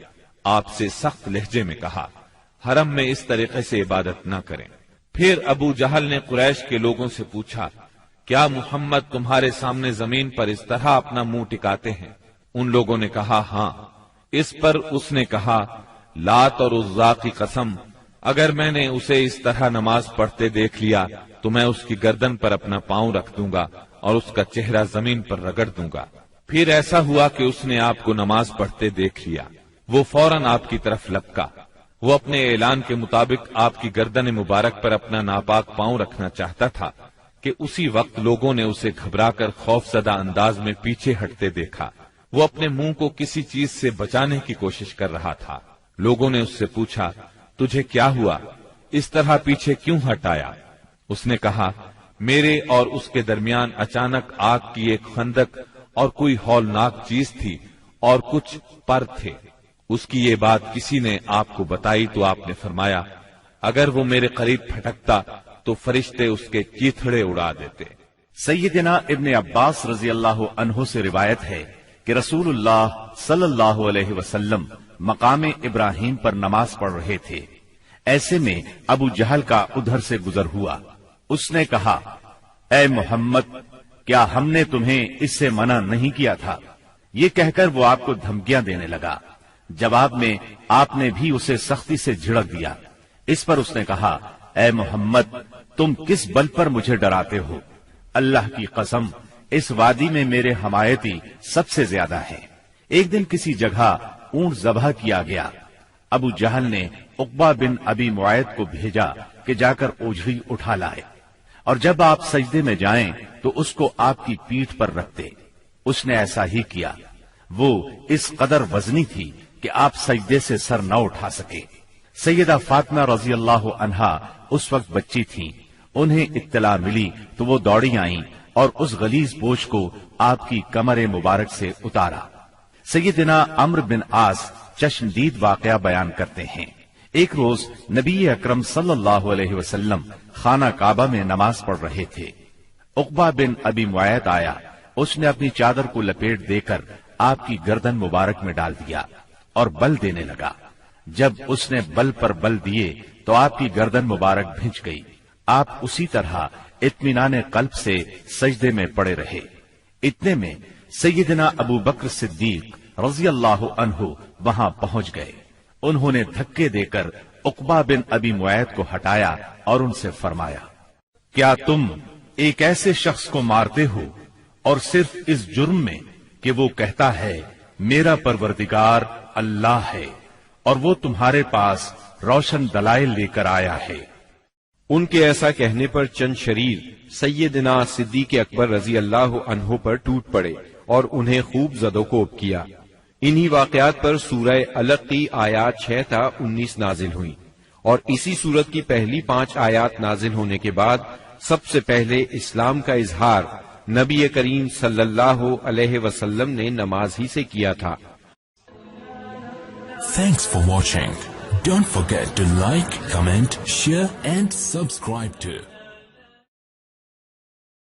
C: آپ سے سخت لہجے میں کہا، حرم میں اس طریقے سے عبادت نہ کریں۔ پھر ابو جہل نے قریش کے لوگوں سے پوچھا، کیا محمد تمہارے سامنے زمین پر اس طرح اپنا منہ ٹکاتے ہیں؟ ان لوگوں نے کہا ہاں۔ اس پر اس نے کہا، لات اور عزا کی قسم، اگر میں نے اسے اس طرح نماز پڑھتے دیکھ لیا تو میں اس کی گردن پر اپنا پاؤں رکھ دوں گا اور اس کا چہرہ زمین پر رگڑ دوں گا۔ پھر ایسا ہوا کہ اس نے آپ کو نماز پڑھتے دیکھ لیا۔ وہ فوراً آپ کی طرف لپکا۔ وہ اپنے اعلان کے مطابق آپ کی گردن مبارک پر اپنا ناپاک پاؤں رکھنا چاہتا تھا کہ اسی وقت لوگوں نے اسے گھبرا کر خوف زدہ انداز میں پیچھے ہٹتے دیکھا۔ وہ اپنے منہ کو کسی چیز سے بچانے کی کوشش کر رہا تھا۔ لوگوں نے اس سے پوچھا، تجھے کیا ہوا؟ اس طرح پیچھے کیوں ہٹ آیا؟ اس نے کہا، میرے اور اس کے درمیان اچانک آگ کی ایک خندق اور کوئی ہولناک چیز تھی اور کچھ پر تھے۔ اس کی یہ بات کسی نے آپ کو بتائی تو آپ نے فرمایا، اگر وہ میرے قریب پھٹکتا تو فرشتے اس کے چیتھڑے اڑا دیتے۔
A: سیدنا ابن عباس رضی اللہ عنہ سے روایت ہے کہ رسول اللہ صلی اللہ علیہ وسلم مقام ابراہیم پر نماز پڑھ رہے تھے۔ ایسے میں ابو جہل کا ادھر سے گزر ہوا۔ اس نے کہا، اے محمد، کیا ہم نے تمہیں اس سے منع نہیں کیا تھا؟ یہ کہہ کر وہ آپ کو دھمکیاں دینے لگا۔ جواب میں آپ نے بھی اسے سختی سے جھڑک دیا۔ اس پر اس نے کہا، اے محمد، تم کس بل پر مجھے ڈراتے ہو؟ اللہ کی قسم، اس وادی میں میرے حمایتی سب سے زیادہ ہیں۔ ایک دن کسی جگہ اونٹ ذبح کیا گیا۔ ابو جہل نے عقبہ بن ابی معیط کو بھیجا کہ جا کر اوجھڑی اٹھا لائے، اور جب آپ سجدے میں جائیں تو اس کو آپ کی پیٹھ پر رکھتے۔ اس نے ایسا ہی کیا۔ وہ اس قدر وزنی تھی کہ آپ سجدے سے سر نہ اٹھا سکے۔ سیدہ فاطمہ رضی اللہ عنہا اس وقت بچی تھیں۔ انہیں اطلاع ملی تو وہ دوڑی آئیں اور اس غلیظ بوجھ کو آپ کی کمر مبارک سے اتارا۔ سیدنا عمرو بن عاص چشمدید واقعہ بیان کرتے ہیں۔ ایک روز نبی اکرم صلی اللہ علیہ وسلم خانہ کعبہ میں نماز پڑھ رہے تھے۔ عقبہ بن ابی معیط آیا۔ اس نے اپنی چادر کو لپیٹ دے کر آپ کی گردن مبارک میں ڈال دیا اور بل دینے لگا۔ جب اس نے بل پر بل دیے تو آپ کی گردن مبارک بھنج گئی۔ آپ اسی طرح اطمینان قلب سے سجدے میں پڑے رہے۔ اتنے میں سیدنا ابو بکر صدیق رضی اللہ عنہ وہاں پہنچ گئے۔ انہوں نے دھکے دے کر عقبہ بن ابی معیط کو ہٹایا اور ان سے فرمایا، کیا تم ایک ایسے شخص کو مارتے ہو اور صرف اس جرم میں کہ وہ کہتا ہے میرا پروردگار اللہ ہے اور وہ تمہارے پاس روشن دلائل لے کر آیا ہے۔
B: ان کے ایسا کہنے پر چند شریر سیدنا صدیق اکبر رضی اللہ عنہ پر ٹوٹ پڑے اور انہیں خوب زد و کوب کیا۔ انہی واقعات پر سورہ علق کی آیات 6 تا 19 نازل ہوئیں، اور اسی سورت کی پہلی 5 آیات نازل ہونے کے بعد سب سے پہلے اسلام کا اظہار نبی کریم صلی اللہ علیہ وسلم نے نماز ہی سے کیا تھا۔
E: Thanks for watching. Don't forget to like, comment, share and subscribe to